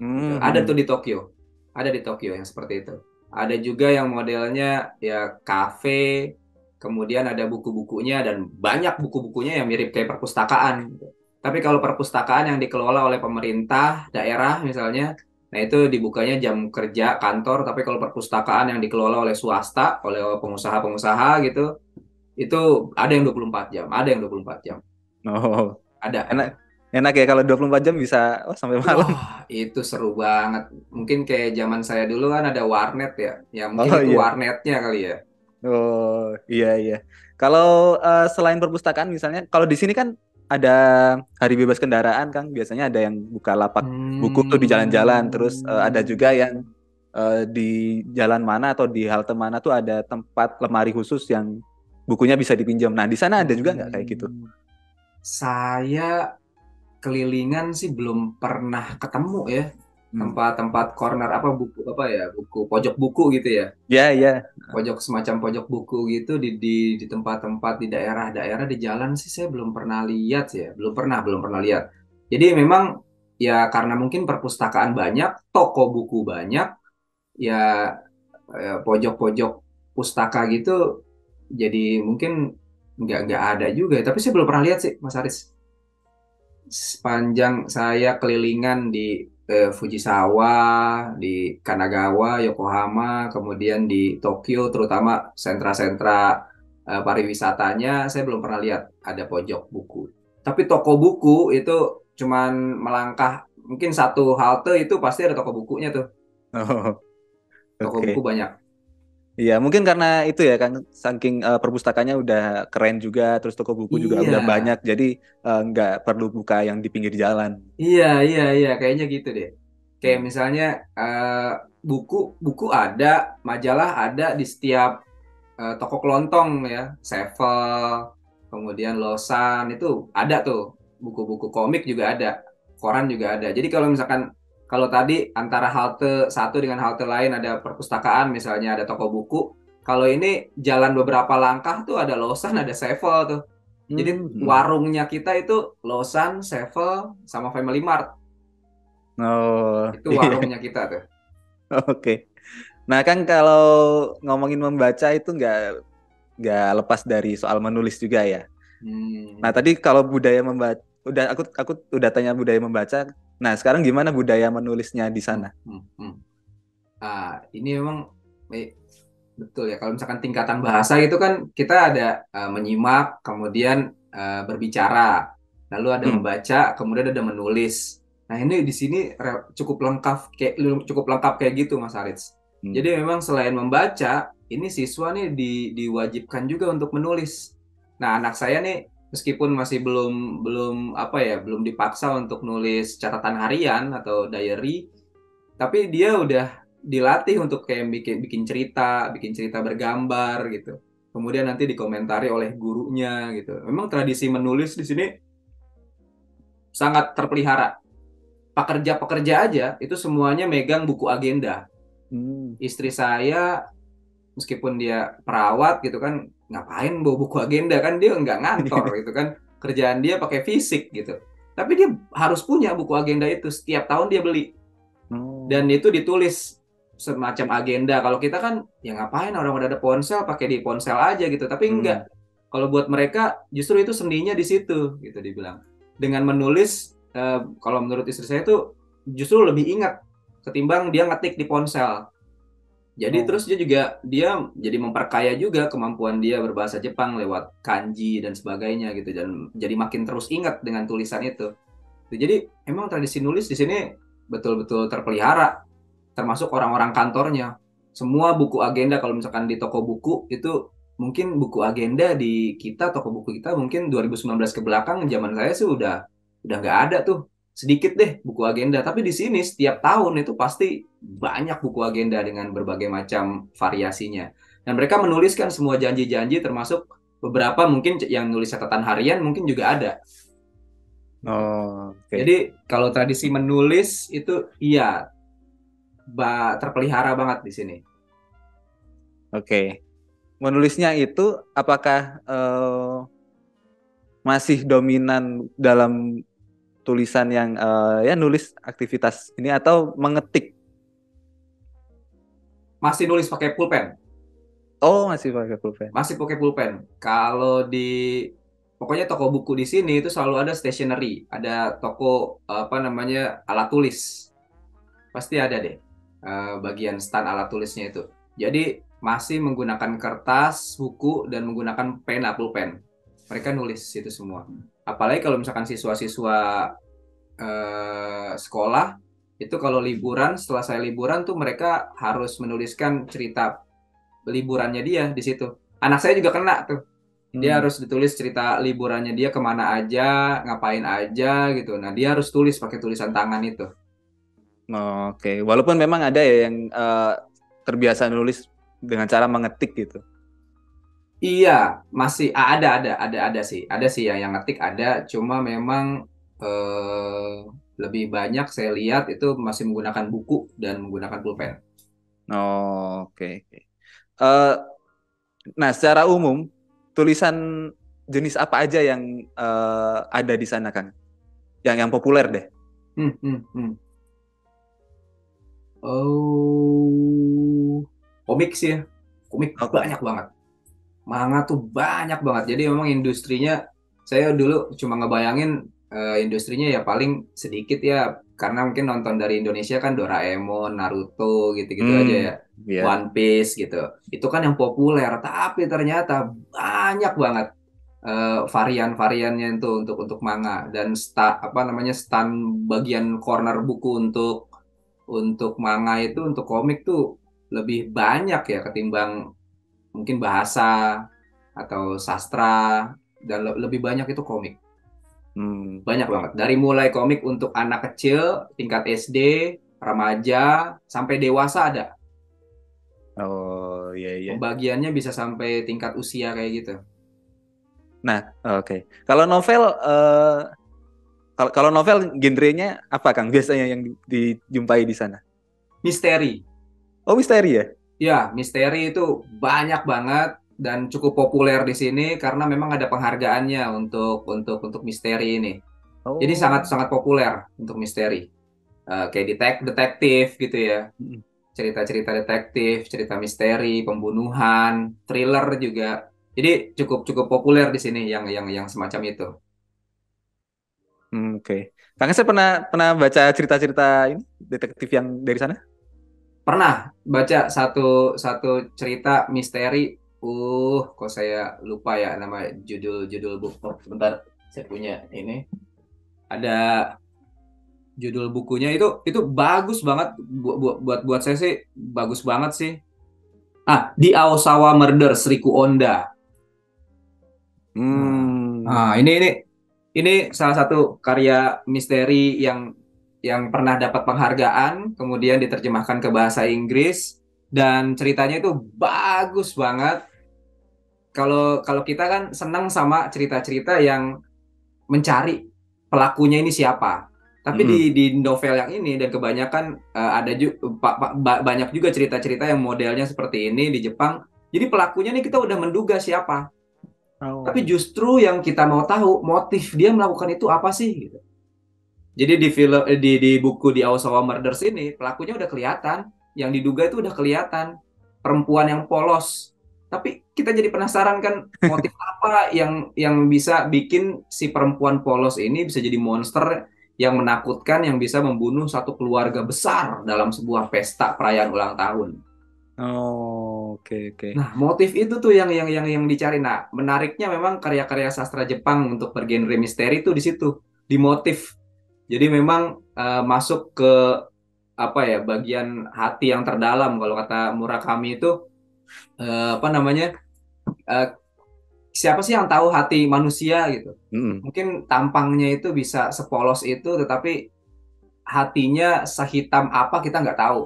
gitu. Ada Hmm. tuh di Tokyo. Ada di Tokyo yang seperti itu. Ada juga yang modelnya ya kafe, kemudian ada buku-bukunya dan banyak buku-bukunya yang mirip kayak perpustakaan gitu. Tapi kalau perpustakaan yang dikelola oleh pemerintah daerah misalnya, nah itu dibukanya jam kerja kantor, tapi kalau perpustakaan yang dikelola oleh swasta, oleh pengusaha-pengusaha gitu, itu ada yang 24 jam, ada yang 24 jam. Oh. Enak. Ada. Enak ya kalau 24 jam bisa sampai malam. Wah, itu seru banget. Mungkin kayak zaman saya dulu kan ada warnet ya. Ya mungkin Oh itu iya. warnetnya kali ya. Oh iya, iya. Kalau selain perpustakaan misalnya, kalau di sini kan ada hari bebas kendaraan, Kang. Biasanya ada yang buka lapak buku tuh di jalan-jalan. Terus ada juga yang Hmm. di jalan mana atau di halte mana tuh ada tempat lemari khusus yang bukunya bisa dipinjam. Nah, di sana ada juga nggak kayak gitu? Hmm. Saya kelilingan sih belum pernah ketemu ya. Hmm. Tempat-tempat corner apa buku apa ya, buku pojok buku gitu ya. Ya, ya. Pojok semacam pojok buku gitu di tempat-tempat di daerah-daerah di jalan sih saya belum pernah lihat sih ya. Belum pernah lihat. Jadi memang ya karena mungkin perpustakaan banyak, toko buku banyak, ya pojok-pojok pustaka gitu jadi mungkin nggak ada juga. Tapi saya belum pernah lihat sih Mas Aris. Sepanjang saya kelilingan di Fujisawa, di Kanagawa, Yokohama, kemudian di Tokyo, terutama sentra-sentra pariwisatanya, saya belum pernah lihat ada pojok buku. Tapi toko buku itu cuman melangkah mungkin satu halte itu pasti ada toko bukunya tuh. Oh, Toko buku oke. banyak. Iya, mungkin karena itu ya kan, saking perpustakaannya udah keren juga, terus toko buku juga Iya, udah banyak, jadi nggak perlu buka yang di pinggir jalan. iya, kayaknya gitu deh. Kayak Hmm. misalnya eh, buku buku ada, majalah ada di setiap toko kelontong ya, Sevel, kemudian Losan itu ada tuh buku-buku komik juga ada, koran juga ada. Jadi kalau misalkan kalau tadi antara halte satu dengan halte lain ada perpustakaan, misalnya ada toko buku. Kalau ini jalan beberapa langkah tuh ada Lawson, ada Sevel tuh. Jadi Hmm. warungnya kita itu Lawson, Sevel, sama Family Mart. Oh, Itu iya. warungnya kita tuh. Oke. Nah, kan kalau ngomongin membaca itu nggak lepas dari soal menulis juga ya. Nah, Hmm. tadi kalau budaya membaca, aku udah tanya budaya membaca. Nah, sekarang gimana budaya menulisnya di Hmm. sana? Hmm. Hmm. Ini memang betul ya. Kalau misalkan tingkatan bahasa itu kan kita ada menyimak, kemudian berbicara, lalu ada Hmm. membaca, kemudian ada menulis. Nah ini di sini cukup lengkap kayak gitu Mas Arits. Hmm. Jadi memang selain membaca, ini siswa nih diwajibkan juga untuk menulis. Nah anak saya nih meskipun masih belum belum apa ya belum dipaksa untuk nulis catatan harian atau diary, tapi dia udah dilatih untuk kayak bikin cerita bergambar gitu. Kemudian nanti dikomentari oleh gurunya gitu. Memang tradisi menulis di sini sangat terpelihara. Pekerja-pekerja aja itu semuanya megang buku agenda. Hmm. Istri saya meskipun dia perawat gitu kan, ngapain bawa buku agenda kan dia nggak ngantor gitu kan. Kerjaan dia pakai fisik gitu. Tapi dia harus punya buku agenda itu setiap tahun dia beli. Dan Oh. itu ditulis semacam agenda. Kalau kita kan ya ngapain orang udah ada ponsel pakai di ponsel aja gitu. Tapi Hmm. enggak. Kalau buat mereka justru itu seninya di situ gitu dibilang. Dengan menulis kalau menurut istri saya itu justru lebih ingat ketimbang dia ngetik di ponsel. Jadi Oh. terus dia jadi memperkaya juga kemampuan dia berbahasa Jepang lewat kanji dan sebagainya gitu dan jadi makin terus ingat dengan tulisan itu. Jadi emang tradisi nulis di sini betul-betul terpelihara termasuk orang-orang kantornya. Semua buku agenda kalau misalkan di toko buku itu mungkin buku agenda di kita toko buku kita mungkin 2019 ke belakang zaman saya sih udah nggak ada tuh. Sedikit deh buku agenda, tapi di sini setiap tahun itu pasti banyak buku agenda dengan berbagai macam variasinya. Dan mereka menuliskan semua janji-janji termasuk beberapa mungkin yang nulis catatan harian mungkin juga ada. Oh, oke. Jadi kalau tradisi menulis itu iya terpelihara banget di sini. Oke. Menulisnya itu apakah masih dominan dalam tulisan yang ya nulis aktivitas ini atau mengetik? Masih nulis pakai pulpen, Oh, masih pakai pulpen. masih pakai pulpen. Kalau di pokoknya toko buku di sini itu selalu ada stationery, ada toko apa namanya alat tulis, pasti ada deh bagian stand alat tulisnya itu. Jadi masih menggunakan kertas, buku dan menggunakan pena pulpen. Mereka nulis itu semua. Apalagi kalau misalkan siswa-siswa sekolah itu kalau liburan setelah saya liburan tuh mereka harus menuliskan cerita liburannya dia di situ. Anak saya juga kena tuh. Dia Hmm. harus ditulis cerita liburannya dia kemana aja, ngapain aja gitu. Nah dia harus tulis pakai tulisan tangan itu. Oke, walaupun memang ada ya yang terbiasa nulis dengan cara mengetik gitu. Iya, masih ada sih yang ngetik ada. Cuma memang lebih banyak saya lihat itu masih menggunakan buku dan menggunakan pulpen. Oke, oke. Eh, nah, secara umum tulisan jenis apa aja yang ada di sana, Kang? Yang populer deh. Hmm, hmm, hmm. Oh, komik sih ya. Komik Oke. banyak banget. Manga tuh banyak banget. Jadi memang industrinya saya dulu cuma ngebayangin industrinya ya paling sedikit ya karena mungkin nonton dari Indonesia kan Doraemon, Naruto gitu-gitu aja ya. Hmm, ya. One Piece gitu. Itu kan yang populer, tapi ternyata banyak banget varian-variannya itu untuk manga dan apa namanya stand bagian corner buku untuk manga itu untuk komik tuh lebih banyak ya ketimbang mungkin bahasa atau sastra dan lebih banyak itu komik. Hmm, Banyak oke. banget. Dari mulai komik untuk anak kecil, tingkat SD, remaja, sampai dewasa ada. Oh, iya, iya. Pembagiannya bisa sampai tingkat usia kayak gitu. Nah, oke. Kalau novel Kalau novel genrenya apa Kang biasanya yang dijumpai di sana? Misteri. Oh, misteri ya? Ya, misteri itu banyak banget dan cukup populer di sini karena memang ada penghargaannya untuk misteri ini. Jadi sangat Oh. sangat populer untuk misteri. Kayak detektif gitu ya. Mm. Cerita-cerita detektif, cerita misteri, pembunuhan, thriller juga. Jadi cukup cukup populer di sini yang semacam itu. Oke. Kang saya pernah pernah baca cerita-cerita ini detektif yang dari sana? Pernah baca satu satu cerita misteri. Kok saya lupa ya nama judul buku. Oh, sebentar, saya punya ini. Ada judul bukunya itu bagus banget buat saya sih bagus banget sih. Di Aosawa Murders Riku Onda. Nah, Hmm. ini salah satu karya misteri yang pernah dapat penghargaan, kemudian diterjemahkan ke bahasa Inggris dan ceritanya itu bagus banget. Kalau kalau kita kan senang sama cerita-cerita yang mencari pelakunya ini siapa. Tapi Mm-mm. di novel yang ini dan kebanyakan ada juga banyak juga cerita-cerita yang modelnya seperti ini di Jepang. Jadi pelakunya nih kita udah menduga siapa. Tapi Oh. justru yang kita mau tahu motif dia melakukan itu apa sih gitu. Jadi di buku di Aosawa Murders ini pelakunya udah kelihatan, yang diduga itu udah kelihatan, perempuan yang polos. Tapi kita jadi penasaran kan motif apa yang bisa bikin si perempuan polos ini bisa jadi monster yang menakutkan yang bisa membunuh satu keluarga besar dalam sebuah pesta perayaan ulang tahun. Oh, oke oke. Nah, motif itu tuh yang dicari. Nah, menariknya memang karya-karya sastra Jepang untuk bergenre misteri itu di situ, di motif. Jadi memang masuk ke apa ya bagian hati yang terdalam kalau kata Murakami itu apa namanya eh, siapa sih yang tahu hati manusia gitu. Mm-mm. Mungkin tampangnya itu bisa sepolos itu, tetapi hatinya sehitam apa kita nggak tahu.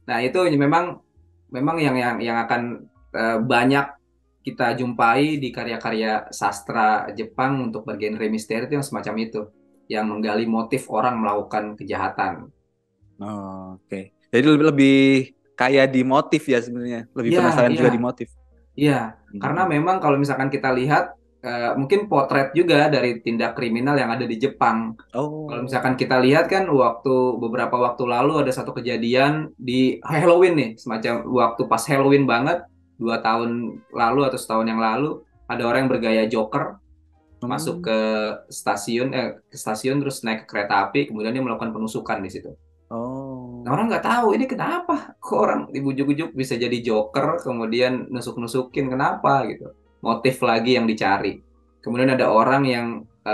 Nah itu memang memang yang akan banyak kita jumpai di karya-karya sastra Jepang untuk bergenre misteri itu yang semacam itu, yang menggali motif orang melakukan kejahatan. Oh, oke. Jadi lebih kayak di motif ya sebenarnya. Lebih Iya, penasaran iya, juga di motif. iya. Karena Mm-mm. memang kalau misalkan kita lihat, mungkin potret juga dari tindak kriminal yang ada di Jepang. Kalau Oh. misalkan kita lihat kan beberapa waktu lalu ada satu kejadian di Halloween nih, semacam waktu pas Halloween banget, 2 tahun lalu atau setahun yang lalu, ada orang yang bergaya Joker masuk Hmm. ke stasiun terus naik ke kereta api, kemudian dia melakukan penusukan di situ. Nah, Oh. orang nggak tahu ini kenapa kok orang dibujuk-bujuk bisa jadi joker kemudian nusuk-nusukin kenapa gitu. Motif lagi yang dicari. Kemudian ada orang yang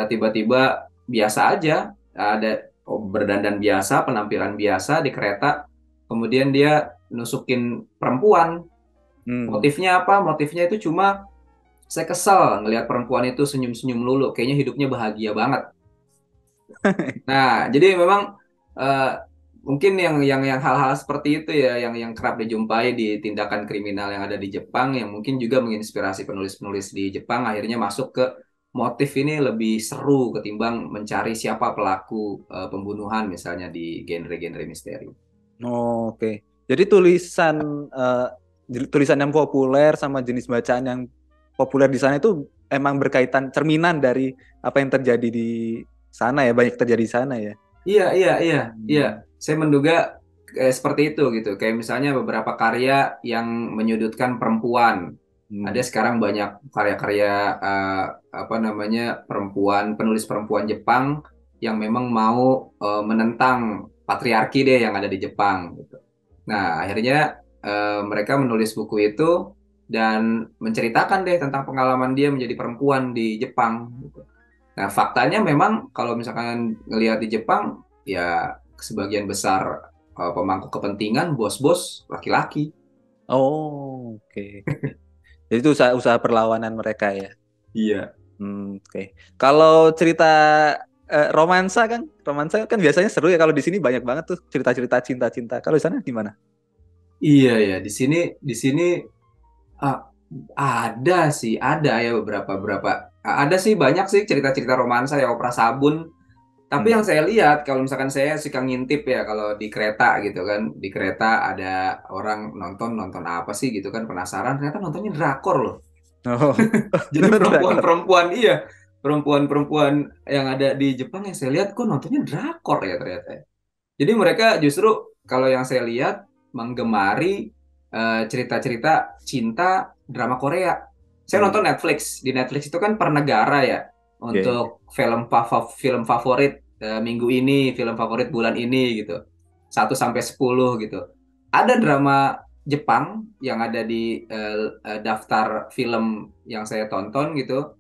tiba-tiba biasa aja ada berdandan biasa, penampilan biasa di kereta, kemudian dia nusukin perempuan. Hmm. Motifnya apa? Motifnya itu cuma saya kesel ngelihat perempuan itu senyum-senyum lulu, kayaknya hidupnya bahagia banget. Nah, jadi memang eh, mungkin yang hal-hal seperti itu ya yang kerap dijumpai di tindakan kriminal yang ada di Jepang yang mungkin juga menginspirasi penulis-penulis di Jepang akhirnya masuk ke motif ini lebih seru ketimbang mencari siapa pelaku pembunuhan misalnya di genre-genre misteri. Oh, oke. Jadi tulisan eh, tulisan yang populer sama jenis bacaan yang populer di sana itu emang berkaitan cerminan dari apa yang terjadi di sana ya, banyak terjadi di sana ya. Iya, iya, iya, iya. Hmm. Saya menduga seperti itu gitu. Kayak misalnya beberapa karya yang menyudutkan perempuan. Ada Hmm. sekarang banyak karya-karya apa namanya penulis perempuan Jepang yang memang mau menentang patriarki deh yang ada di Jepang gitu. Nah, akhirnya mereka menulis buku itu dan menceritakan deh tentang pengalaman dia menjadi perempuan di Jepang gitu. Nah, faktanya memang kalau misalkan ngelihat di Jepang, ya sebagian besar pemangku kepentingan, bos-bos, laki-laki. Oh, oke. Jadi itu usaha perlawanan mereka ya. Iya. Oke. Kalau cerita romansa kan biasanya seru ya. Kalau di sini banyak banget tuh cerita-cerita cinta-cinta. Kalau di sana gimana? Iya ya, di sini ah, ada sih, ada ya beberapa beberapa. ada sih banyak sih cerita-cerita romansa ya, opera sabun. Tapi Hmm. yang saya lihat kalau misalkan saya suka ngintip ya kalau di kereta gitu kan, di kereta ada orang nonton nonton apa sih gitu kan, penasaran ternyata nontonnya drakor loh. Oh, Jadi nonton drakor. perempuan-perempuan iya, perempuan-perempuan yang ada di Jepang yang saya lihat kok nontonnya drakor ya ternyata. Jadi mereka justru kalau yang saya lihat menggemari cerita-cerita cinta drama Korea. Saya nonton Wih, Netflix. Di Netflix itu kan per negara ya ya. untuk film favorit minggu ini, film favorit bulan ini gitu. 1 sampai 10 gitu. Ada drama Jepang yang ada di daftar film yang saya tonton gitu,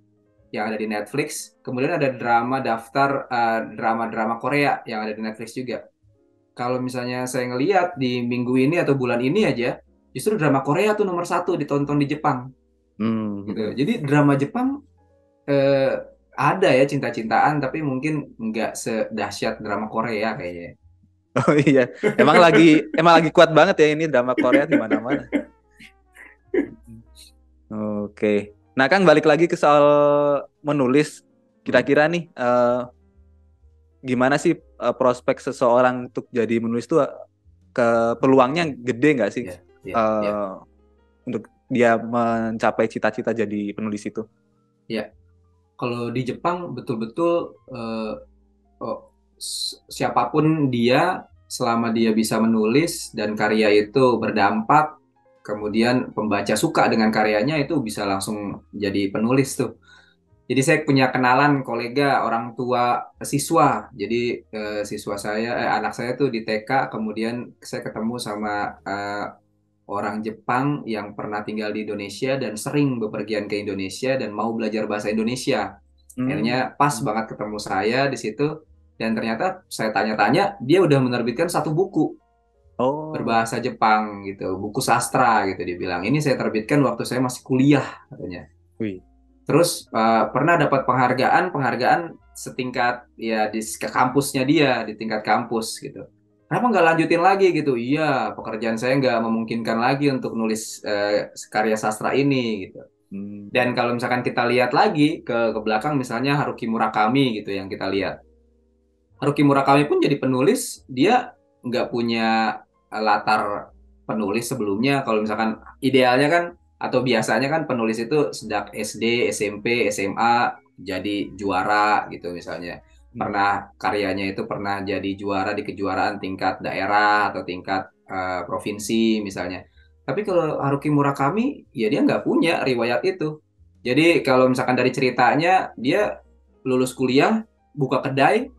yang ada di Netflix. Kemudian ada drama daftar drama-drama Korea yang ada di Netflix juga. Kalau misalnya saya ngelihat di minggu ini atau bulan ini aja, justru drama Korea tuh nomor satu ditonton di Jepang, Hmm, gitu. hmm. Jadi drama Jepang eh, ada ya cinta-cintaan, tapi mungkin nggak sedahsyat drama Korea kayaknya. Oh iya, emang lagi kuat banget ya ini drama Korea di mana-mana. Oke. Nah, kan balik lagi ke soal menulis. Hmm. Kira-kira nih gimana sih prospek seseorang untuk jadi menulis tuh ke peluangnya gede nggak sih Ya, ya, ya, eh, untuk dia mencapai cita-cita jadi penulis itu? ya. Kalau di Jepang betul-betul oh, siapapun dia, selama dia bisa menulis dan karya itu berdampak, kemudian pembaca suka dengan karyanya, itu bisa langsung jadi penulis tuh. Jadi saya punya kenalan kolega orang tua siswa. Jadi siswa saya, anak saya tuh di TK, kemudian saya ketemu sama orang Jepang yang pernah tinggal di Indonesia dan sering bepergian ke Indonesia dan mau belajar bahasa Indonesia. Hmm. Akhirnya pas banget ketemu saya di situ, dan ternyata saya tanya-tanya, dia udah menerbitkan satu buku Oh, berbahasa Jepang gitu, buku sastra gitu dia bilang. Ini saya terbitkan waktu saya masih kuliah katanya. wih. Terus pernah dapat penghargaan setingkat ya di ke kampusnya dia, di tingkat kampus gitu. Kenapa nggak lanjutin lagi gitu? Iya, pekerjaan saya nggak memungkinkan lagi untuk nulis karya sastra ini gitu. Hmm. Dan kalau misalkan kita lihat lagi ke belakang, misalnya Haruki Murakami gitu yang kita lihat. Haruki Murakami pun jadi penulis, dia nggak punya latar penulis sebelumnya. Kalau misalkan idealnya kan, atau biasanya kan penulis itu sejak SD, SMP, SMA jadi juara gitu misalnya. Hmm. Pernah karyanya itu pernah jadi juara di kejuaraan tingkat daerah atau tingkat provinsi misalnya. Tapi kalau Haruki Murakami, ya dia nggak punya riwayat itu. Jadi kalau misalkan dari ceritanya, dia lulus kuliah, buka kedai,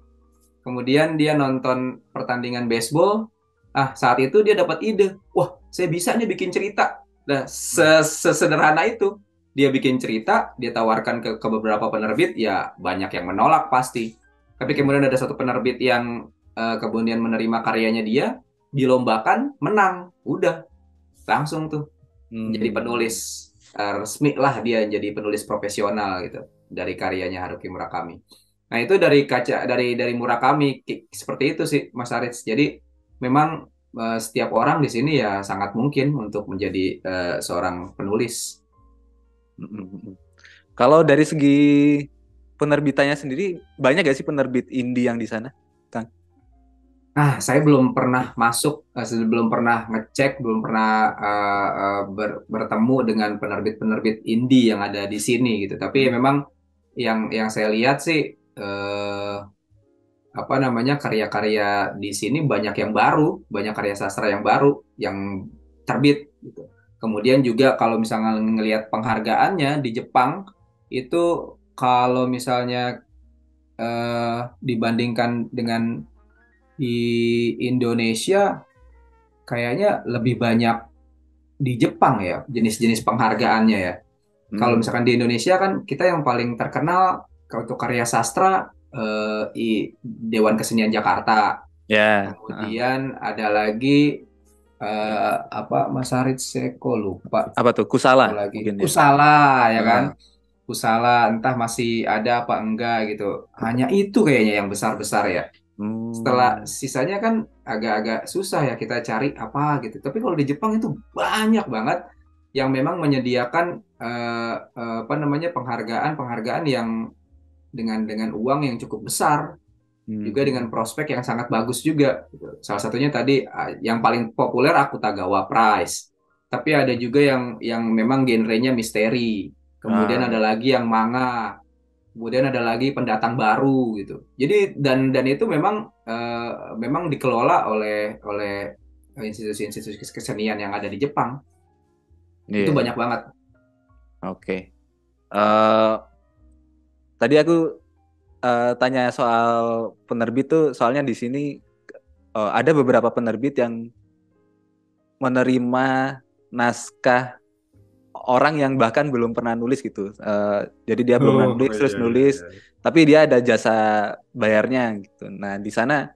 kemudian dia nonton pertandingan baseball. Ah, saat itu dia dapat ide. Wah, saya bisa nih bikin cerita. Nah, sesederhana itu. Dia bikin cerita, dia tawarkan ke beberapa penerbit, ya banyak yang menolak pasti. Tapi Hmm. kemudian ada satu penerbit yang kemudian menerima karyanya dia, dilombakan, menang. Udah, langsung tuh jadi Hmm. penulis resmi lah, dia jadi penulis profesional gitu dari karyanya Haruki Murakami. Nah, itu dari kaca dari Murakami seperti itu sih Mas Aris. Jadi memang setiap orang di sini ya sangat mungkin untuk menjadi seorang penulis. Hmm. Kalau dari segi penerbitannya sendiri, banyak gak sih penerbit indie yang di sana, Kang? Ah, saya belum pernah masuk, belum pernah ngecek, belum pernah bertemu dengan penerbit-penerbit indie yang ada di sini gitu. Tapi Hmm. memang yang saya lihat sih apa namanya, karya-karya di sini banyak yang baru, banyak karya sastra yang baru yang terbit gitu. Kemudian juga kalau misalnya ngelihat penghargaannya di Jepang itu, kalau misalnya dibandingkan dengan di Indonesia, kayaknya lebih banyak di Jepang ya jenis-jenis penghargaannya ya. Kalau Hmm. misalkan di Indonesia kan kita yang paling terkenal untuk karya sastra Dewan Kesenian Jakarta. Ya. Heeh. Kemudian ada lagi apa, Mas Harit Seko lupa. Apa tuh? Kusala Satu lagi mungkin ya. Kusala ya kan. Heeh. Kusala entah masih ada apa enggak gitu. Hanya itu kayaknya yang besar-besar ya. Setelah Hmm. sisanya kan agak-agak susah ya kita cari apa gitu. Tapi kalau di Jepang itu banyak banget. yang memang menyediakan apa namanya penghargaan yang dengan uang yang cukup besar, juga dengan Hmm. prospek yang sangat bagus juga, gitu. Salah satunya tadi yang paling populer Akutagawa Prize. Tapi ada juga yang memang genrenya misteri. Kemudian Ah, ada iya. lagi yang manga. Kemudian ada lagi pendatang baru gitu. Jadi dan itu memang dikelola oleh institusi-institusi kesenian yang ada di Jepang. Itu Iya, banyak iya. banget. Oke. Eh, Tadi aku tanya soal penerbit tuh, soalnya di sini ada beberapa penerbit yang menerima naskah orang yang bahkan belum pernah nulis gitu. Jadi dia belum pernah Oh nulis terus iya iya nulis, iya. tapi dia ada jasa bayarnya gitu. Nah, di sana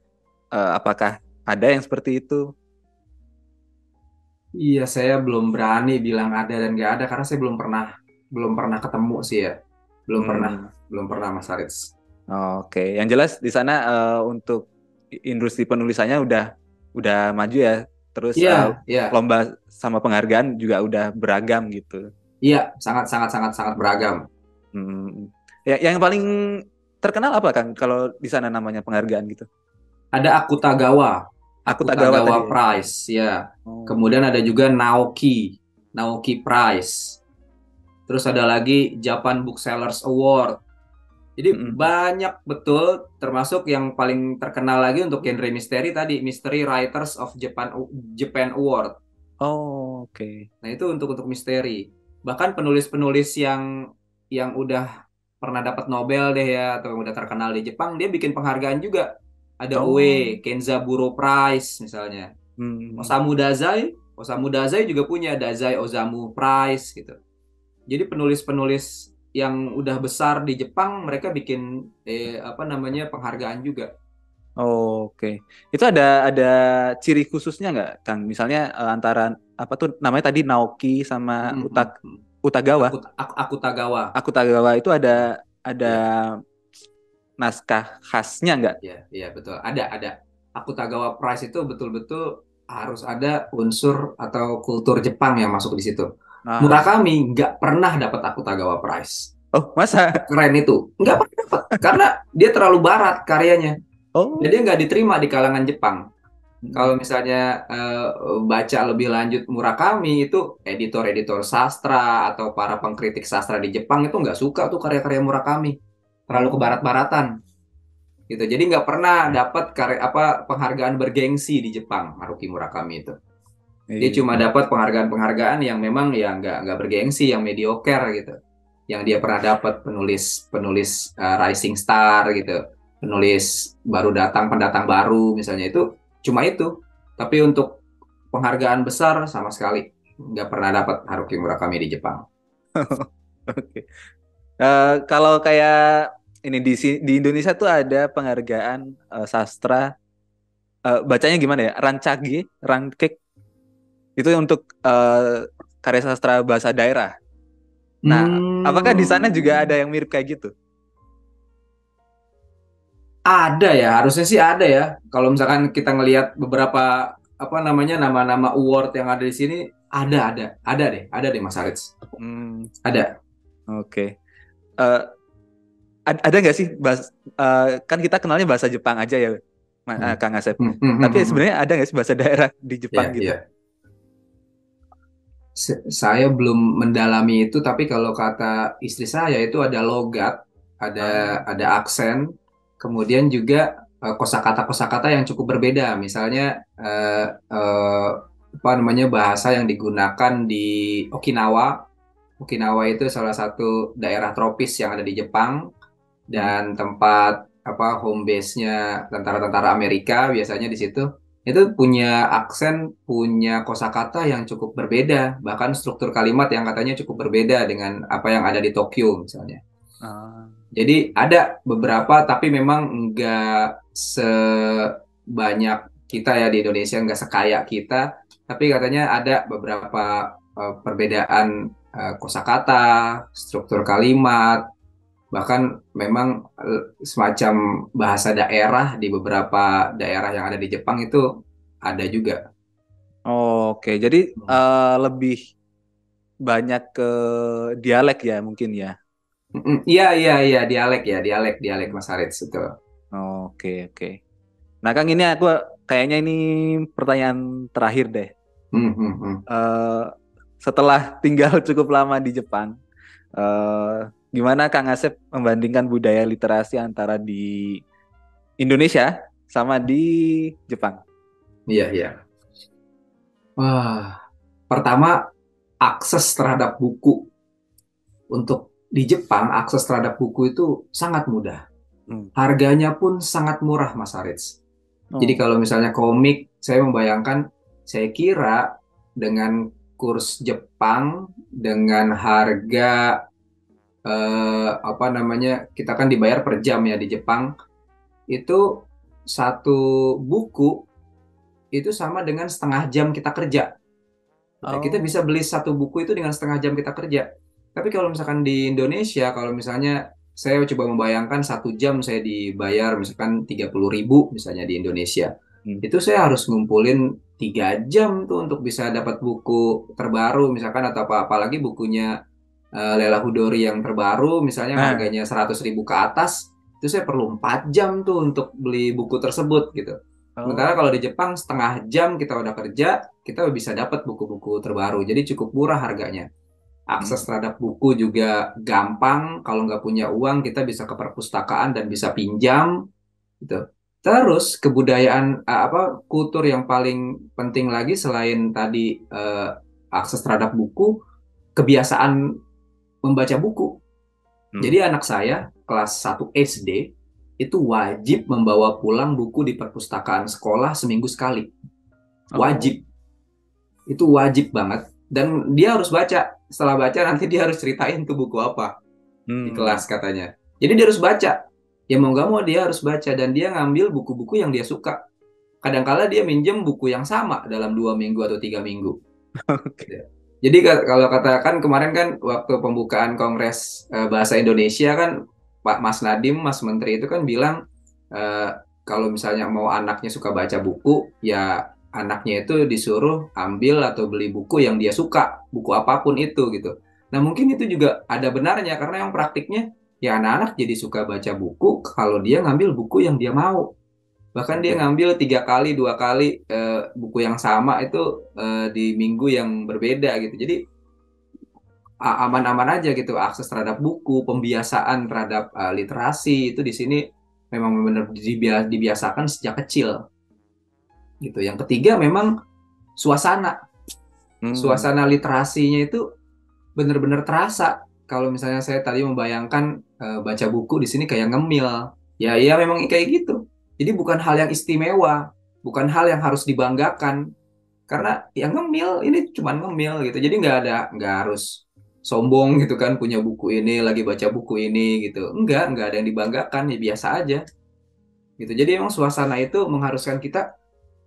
apakah ada yang seperti itu? Iya, saya belum berani bilang ada dan nggak ada karena saya belum pernah ketemu sih ya. Belum pernah, Hmm, belum pernah Mas Haris. oke. Yang jelas di sana untuk industri penulisannya udah maju ya. Terus Iya, iya, lomba sama penghargaan juga udah beragam gitu. iya, sangat sangat sangat sangat beragam. Hmm. Ya, yang paling terkenal apa Kang kalau di sana namanya penghargaan gitu? Ada Akutagawa, Aku Tagawa tadi Akutagawa ya. Prize ya. Oh. Kemudian ada juga Naoki, Naoki Prize. Terus ada lagi Japan Booksellers Award. Jadi Mm-mm. banyak betul, termasuk yang paling terkenal lagi untuk genre misteri tadi, Mystery Writers of Japan Award. Oh, oke. Nah, itu untuk misteri. Bahkan penulis-penulis yang udah pernah dapat Nobel deh ya atau yang udah terkenal di Jepang, dia bikin penghargaan juga. Ada Oh. Oe, Kenzaburo Prize misalnya. Hmm. Osamu Dazai juga punya Dazai Osamu Prize gitu. Jadi penulis-penulis yang udah besar di Jepang mereka bikin apa namanya penghargaan juga. Oke. Itu ada ciri khususnya nggak, Kang? Misalnya antara apa tuh namanya tadi Naoki sama Mm, mm, mm. Utagawa. Akutagawa. Akutagawa itu Ya, ada ya. naskah khasnya nggak? Ya, iya betul. Ada. Akutagawa Prize itu betul-betul harus ada unsur atau kultur Jepang yang masuk di situ. Ah. Murakami nggak pernah dapat Akutagawa Prize. Oh, masa? Keren itu. Nggak pernah dapat. Karena dia terlalu barat karyanya. Jadi Oh. dia nggak diterima di kalangan Jepang. Mm. Kalau misalnya baca lebih lanjut Murakami itu editor-editor sastra atau para pengkritik sastra di Jepang itu nggak suka tuh karya-karya Murakami. Terlalu ke Oh. barat-baratan gitu. Jadi nggak pernah dapat karya apa penghargaan bergengsi di Jepang Haruki Murakami itu. Dia Iya. cuma dapat penghargaan-penghargaan yang memang ya nggak bergengsi, yang mediocre gitu. Yang dia pernah dapat penulis penulis rising star gitu, penulis baru datang pendatang baru misalnya itu cuma itu. Tapi untuk penghargaan besar sama sekali nggak pernah dapat Haruki Murakami di Jepang. Oke. Kalau kayak ini di Indonesia tuh ada penghargaan sastra, bacanya gimana ya? Rancake itu untuk karya sastra bahasa daerah. Nah, apakah di sana juga ada Hmm, yang mirip kayak gitu? ada ya, harusnya sih ada ya. Kalau misalkan kita ngelihat beberapa apa namanya nama-nama award yang ada di sini, ada deh Mas Arits. Hmm, Ada. oke. Eh, ada nggak sih kan kita kenalnya bahasa Jepang aja ya, Hmm. Kang Asep. Hmm, hmm, hmm, Tapi hmm, hmm. sebenarnya ada nggak sih bahasa daerah di Jepang Ya, gitu? ya. Saya belum mendalami itu, tapi kalau kata istri saya itu ada logat, ada Ah. ada aksen, kemudian juga kosakata-kosakata yang cukup berbeda. Misalnya apa namanya bahasa yang digunakan di Okinawa. Okinawa itu salah satu daerah tropis yang ada di Jepang Mm. dan tempat apa home base-nya tentara-tentara Amerika biasanya di situ. Itu punya aksen, punya kosakata yang cukup berbeda, bahkan struktur kalimat yang katanya cukup berbeda dengan apa yang ada di Tokyo misalnya. Ah. Jadi ada beberapa, tapi memang nggak sebanyak kita ya di Indonesia, nggak sekaya kita. Tapi katanya ada beberapa perbedaan kosakata, struktur kalimat, bahkan memang semacam bahasa daerah di beberapa daerah yang ada di Jepang itu ada juga. Oke, jadi lebih banyak ke dialek ya mungkin ya. Iya, iya, iya, dialek ya, dialek, dialek Mas Harits itu. Oke, oke. Nah, Kang, ini aku kayaknya ini pertanyaan terakhir deh. Hmm, hmm, hmm. Eh, Setelah tinggal cukup lama di Jepang, eh, gimana Kang Asep membandingkan budaya literasi antara di Indonesia sama di Jepang? Iya, iya. Wah, pertama akses terhadap buku. Untuk di Jepang, akses terhadap buku itu sangat mudah. Hmm. Harganya pun sangat murah, Mas Harits. Jadi Oh, kalau misalnya komik, saya membayangkan, saya kira dengan kurs Jepang, dengan harga, apa namanya, kita kan dibayar per jam ya di Jepang, itu satu buku itu sama dengan setengah jam kita kerja. Kita bisa oh, beli satu buku itu dengan setengah jam kita kerja. Tapi kalau misalkan di Indonesia, kalau misalnya saya coba membayangkan 1 jam saya dibayar misalkan 30.000 misalnya di Indonesia. hmm. Itu saya harus ngumpulin 3 jam tuh untuk bisa dapat buku terbaru misalkan atau apalagi bukunya Lela Hudori yang terbaru misalnya Nah, harganya 100.000 ke atas, itu saya perlu 4 jam tuh untuk beli buku tersebut gitu. Sementara kalau oh, di Jepang setengah jam kita udah kerja, kita bisa dapat buku-buku terbaru. Jadi cukup murah harganya. Akses hmm. terhadap buku juga gampang. Kalau nggak punya uang, kita bisa ke perpustakaan dan bisa pinjam gitu. Terus kebudayaan apa kultur yang paling penting lagi selain tadi akses terhadap buku, kebiasaan membaca buku. Hmm. Jadi anak saya kelas 1 SD itu wajib membawa pulang buku di perpustakaan sekolah seminggu sekali. Oh, Wajib. Itu wajib banget. Dan dia harus baca. Setelah baca nanti dia harus ceritain tuh buku apa di hmm. kelas katanya. Jadi dia harus baca. Ya mau nggak mau dia harus baca. Dan dia ngambil buku-buku yang dia suka. Kadang-kala dia minjem buku yang sama dalam 2 minggu atau 3 minggu. Oke. Ya. Jadi kalau katakan kemarin kan waktu pembukaan Kongres Bahasa Indonesia kan Pak Mas Nadiem, Mas Menteri itu kan bilang eh, kalau misalnya mau anaknya suka baca buku, ya anaknya itu disuruh ambil atau beli buku yang dia suka, buku apapun itu gitu. Nah mungkin itu juga ada benarnya karena yang praktiknya ya anak-anak jadi suka baca buku kalau dia ngambil buku yang dia mau. Bahkan dia Hmm. ngambil 3 kali, 2 kali buku yang sama itu di minggu yang berbeda gitu. Jadi aman-aman aja gitu akses terhadap buku, pembiasaan terhadap literasi itu di sini memang benar dibiasakan sejak kecil gitu. Yang ketiga memang suasana, Hmm. suasana literasinya itu benar-benar terasa. Kalau misalnya saya tadi membayangkan baca buku di sini kayak ngemil, ya iya memang kayak gitu. Jadi bukan hal yang istimewa, bukan hal yang harus dibanggakan, karena yang ngemil ini cuma ngemil gitu. Jadi nggak harus sombong gitu kan punya buku ini, lagi baca buku ini gitu. Nggak ada yang dibanggakan, ya biasa aja gitu. Jadi emang suasana itu mengharuskan kita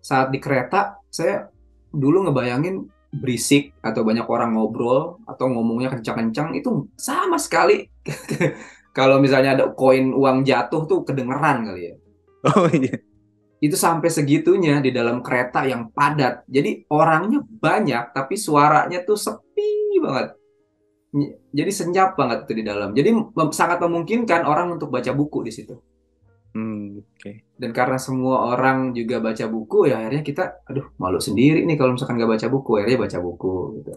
saat di kereta, saya dulu ngebayangin berisik atau banyak orang ngobrol atau ngomongnya kencang-kencang itu sama sekali. Kalau misalnya ada koin uang jatuh tuh kedengeran kali ya. Oh iya. Itu sampai segitunya di dalam kereta yang padat. Jadi orangnya banyak tapi suaranya tuh sepi banget. Jadi senyap banget tuh di dalam. Jadi sangat memungkinkan orang untuk baca buku di situ. Hmm, oke. Dan karena semua orang juga baca buku, ya akhirnya kita, aduh malu sendiri nih kalau misalkan nggak baca buku, akhirnya baca buku gitu.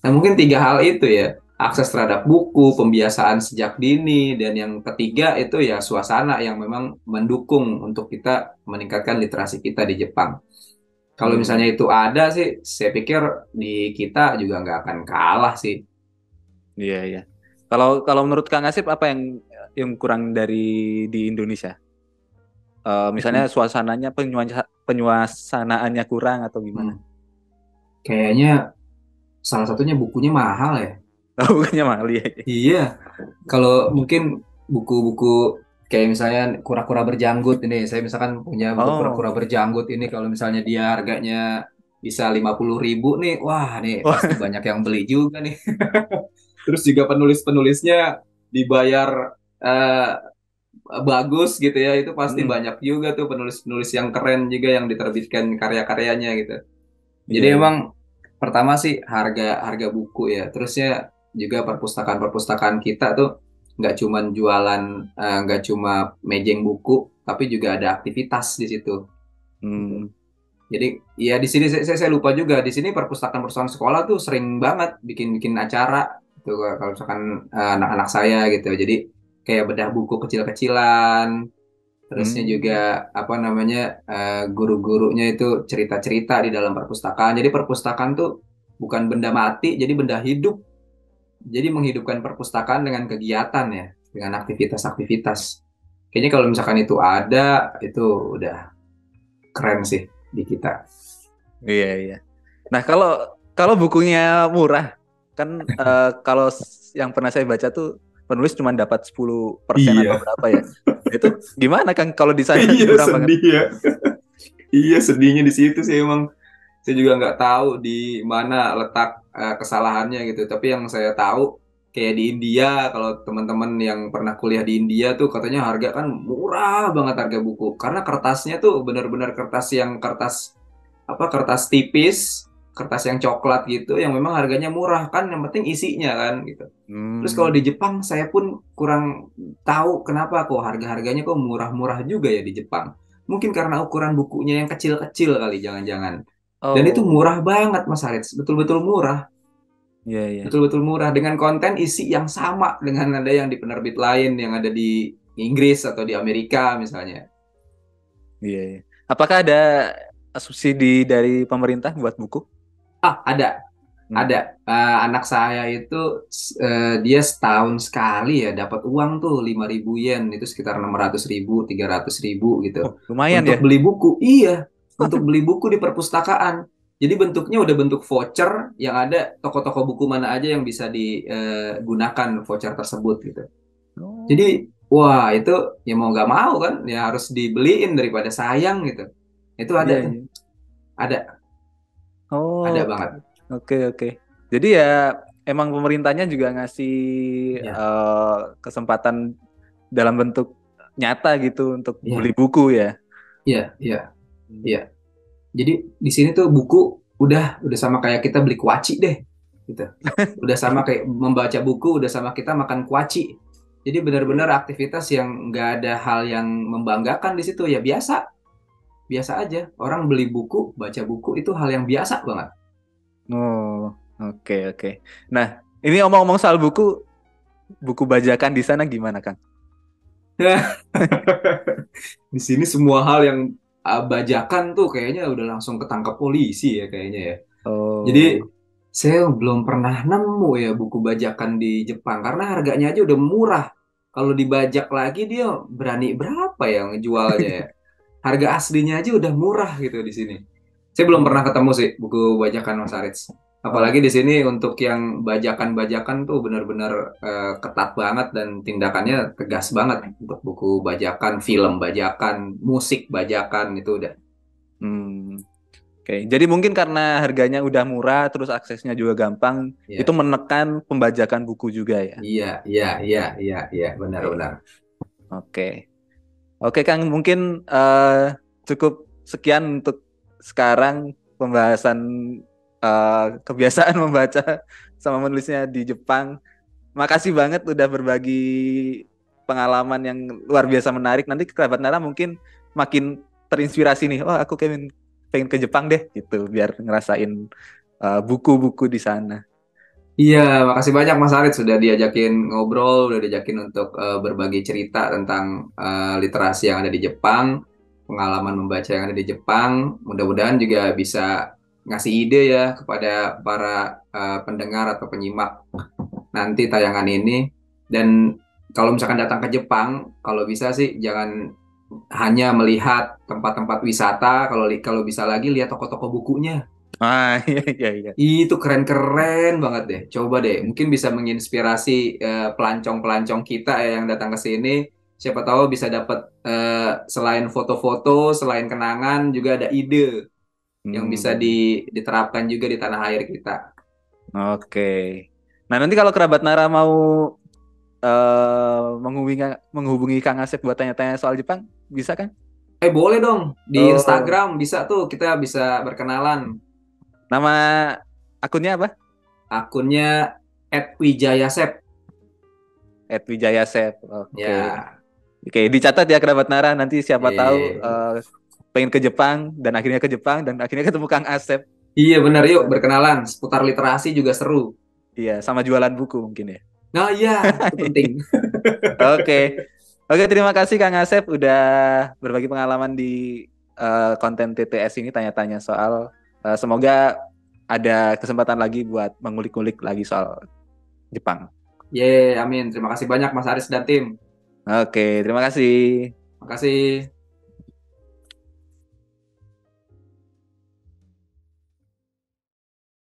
Nah mungkin 3 hal itu ya, akses terhadap buku, pembiasaan sejak dini, dan yang ketiga itu ya suasana yang memang mendukung untuk kita meningkatkan literasi kita di Jepang. Kalau Hmm, misalnya itu ada sih, saya pikir di kita juga nggak akan kalah sih. iya, iya. Kalau kalau menurut Kang Asip apa yang kurang dari di Indonesia? Misalnya suasananya penyuasanaannya kurang atau gimana? Hmm, kayaknya salah satunya bukunya mahal ya. Oh, bukannya mahal ya. Iya, kalau mungkin buku-buku kayak misalnya kura-kura berjanggut ini, saya misalkan punya buku kura-kura Oh, berjanggut ini, kalau misalnya dia harganya bisa 50.000 nih, wah nih wah, pasti banyak yang beli juga nih. Terus juga penulis-penulisnya dibayar eh, bagus gitu ya, itu pasti mm, banyak juga tuh penulis-penulis yang keren juga yang diterbitkan karya-karyanya gitu. Jadi iya, emang iya. pertama sih harga harga buku ya. Terusnya juga perpustakaan-perpustakaan kita tuh nggak cuma jualan, nggak cuma mejeng buku, tapi juga ada aktivitas di situ. Gitu. Hmm. Jadi ya di sini saya lupa juga di sini perpustakaan-perpustakaan sekolah tuh sering banget bikin-bikin acara tuh kalau misalkan anak-anak saya gitu. Jadi kayak bedah buku kecil-kecilan, terusnya juga Hmm. apa namanya guru-gurunya itu cerita-cerita di dalam perpustakaan. Jadi perpustakaan tuh bukan benda mati, jadi benda hidup. Jadi menghidupkan perpustakaan dengan kegiatan ya, dengan aktivitas-aktivitas. Kayaknya kalau misalkan itu ada, itu udah keren sih di kita. Iya, iya. Nah, kalau kalau bukunya murah, kan kalau yang pernah saya baca tuh penulis cuma dapat 10% atau Iya, berapa ya. Itu gimana kan kalau di sana iya murah banget? sedih ya. Iya sedihnya di situ sih emang. Saya juga nggak tahu di mana letak kesalahannya gitu. Tapi yang saya tahu kayak di India, kalau teman-teman yang pernah kuliah di India tuh katanya harga kan murah banget harga buku. Karena kertasnya tuh benar-benar kertas yang kertas apa kertas tipis, kertas yang coklat gitu, yang memang harganya murah kan. Yang penting isinya kan gitu. Terus kalau Hmm, di Jepang saya pun kurang tahu kenapa kok harga-harganya kok murah-murah juga ya di Jepang. Mungkin karena ukuran bukunya yang kecil-kecil kali jangan-jangan. Dan itu oh, murah banget Mas Haris, betul-betul murah. iya, iya, Betul-betul murah dengan konten isi yang sama dengan ada yang di penerbit lain yang ada di Inggris atau di Amerika misalnya. iya, iya. Apakah ada subsidi dari pemerintah buat buku? Ah, ada. Hmm. Ada. Anak saya itu dia setahun sekali ya dapat uang tuh 5.000 yen, itu sekitar 600.000, 300.000 gitu. Oh, lumayan Untuk ya. beli buku, iya. Untuk beli buku di perpustakaan. Jadi bentuknya udah bentuk voucher yang ada toko-toko buku mana aja yang bisa digunakan voucher tersebut gitu. Jadi, Oh, wah itu ya mau nggak mau kan, ya harus dibeliin daripada sayang gitu. Itu ada iya, tuh, iya. ada, Oh, ada oke, banget. oke, oke. Jadi ya emang pemerintahnya juga ngasih Ya, eh, kesempatan dalam bentuk nyata gitu untuk beli ya, buku ya. ya, ya, Hmm. ya. Jadi di sini tuh buku udah sama kayak kita beli kuaci deh, gitu. Udah sama kayak membaca buku, udah sama kita makan kuaci. Jadi benar-benar Iya. aktivitas yang nggak ada hal yang membanggakan di situ ya biasa, biasa aja. Orang beli buku, baca buku itu hal yang biasa banget. Oh, oke, oke. Nah, ini omong-omong soal buku, buku bajakan di sana gimana, Kang? Di sini semua hal yang bajakan tuh kayaknya udah langsung ketangkap polisi ya kayaknya ya. Jadi Oh, saya belum pernah nemu ya buku bajakan di Jepang karena harganya aja udah murah. Kalau dibajak lagi dia berani berapa ya ngejualnya ya. Harga aslinya aja udah murah gitu di sini. Saya belum pernah oh, ketemu sih buku bajakan Mas Arits. oh, Apalagi di sini untuk yang bajakan-bajakan tuh benar-benar ketat banget dan tindakannya tegas banget untuk buku bajakan, film bajakan, musik bajakan itu udah. hmm. Oke, jadi mungkin karena harganya udah murah, terus aksesnya juga gampang, itu Ya, menekan pembajakan buku juga ya. iya, iya, iya, iya, iya, benar-benar. Oke, oke, oke, Kang, mungkin eh, cukup sekian untuk sekarang pembahasan kebiasaan membaca sama menulisnya di Jepang. Makasih banget udah berbagi pengalaman yang luar biasa menarik. Nanti kerabat Nara mungkin makin terinspirasi nih. Oh, aku pengen ke Jepang deh gitu, biar ngerasain buku-buku di sana. Iya, makasih banyak Mas Arit sudah diajakin ngobrol, udah diajakin untuk berbagi cerita tentang literasi yang ada di Jepang, pengalaman membaca yang ada di Jepang. Mudah-mudahan juga bisa ngasih ide ya kepada para pendengar atau penyimak nanti tayangan ini. Dan kalau misalkan datang ke Jepang, kalau bisa sih jangan hanya melihat tempat-tempat wisata, kalau bisa lagi lihat toko-toko bukunya. Ah, iya, iya, iya. Itu keren-keren banget deh. Coba deh, mungkin bisa menginspirasi pelancong-pelancong kita ya yang datang ke sini. Siapa tahu bisa dapat selain foto-foto, selain kenangan, juga ada ide yang bisa Hmm, diterapkan juga di tanah air kita. oke. Nah, nanti kalau kerabat Nara mau menghubungi Kang Asep buat tanya-tanya soal Jepang, bisa kan? Boleh dong di Oh, Instagram bisa tuh kita bisa berkenalan. nama Akunnya apa? Akunnya @wijayasep. @wijayasep. Oke. Ya, Oke, dicatat ya kerabat Nara. Nanti siapa tahu iya. pengen ke Jepang dan akhirnya ke Jepang dan akhirnya ketemu Kang Asep. Iya benar, yuk Eh, berkenalan. Seputar literasi juga seru. iya, sama jualan buku mungkin ya. Nah iya, itu penting. Oke. Oke, terima kasih Kang Asep udah berbagi pengalaman di konten TTS ini tanya-tanya soal semoga ada kesempatan lagi buat mengulik-ulik lagi soal Jepang. Ye, amin. Terima kasih banyak Mas Aris dan tim. Oke, terima kasih. Makasih.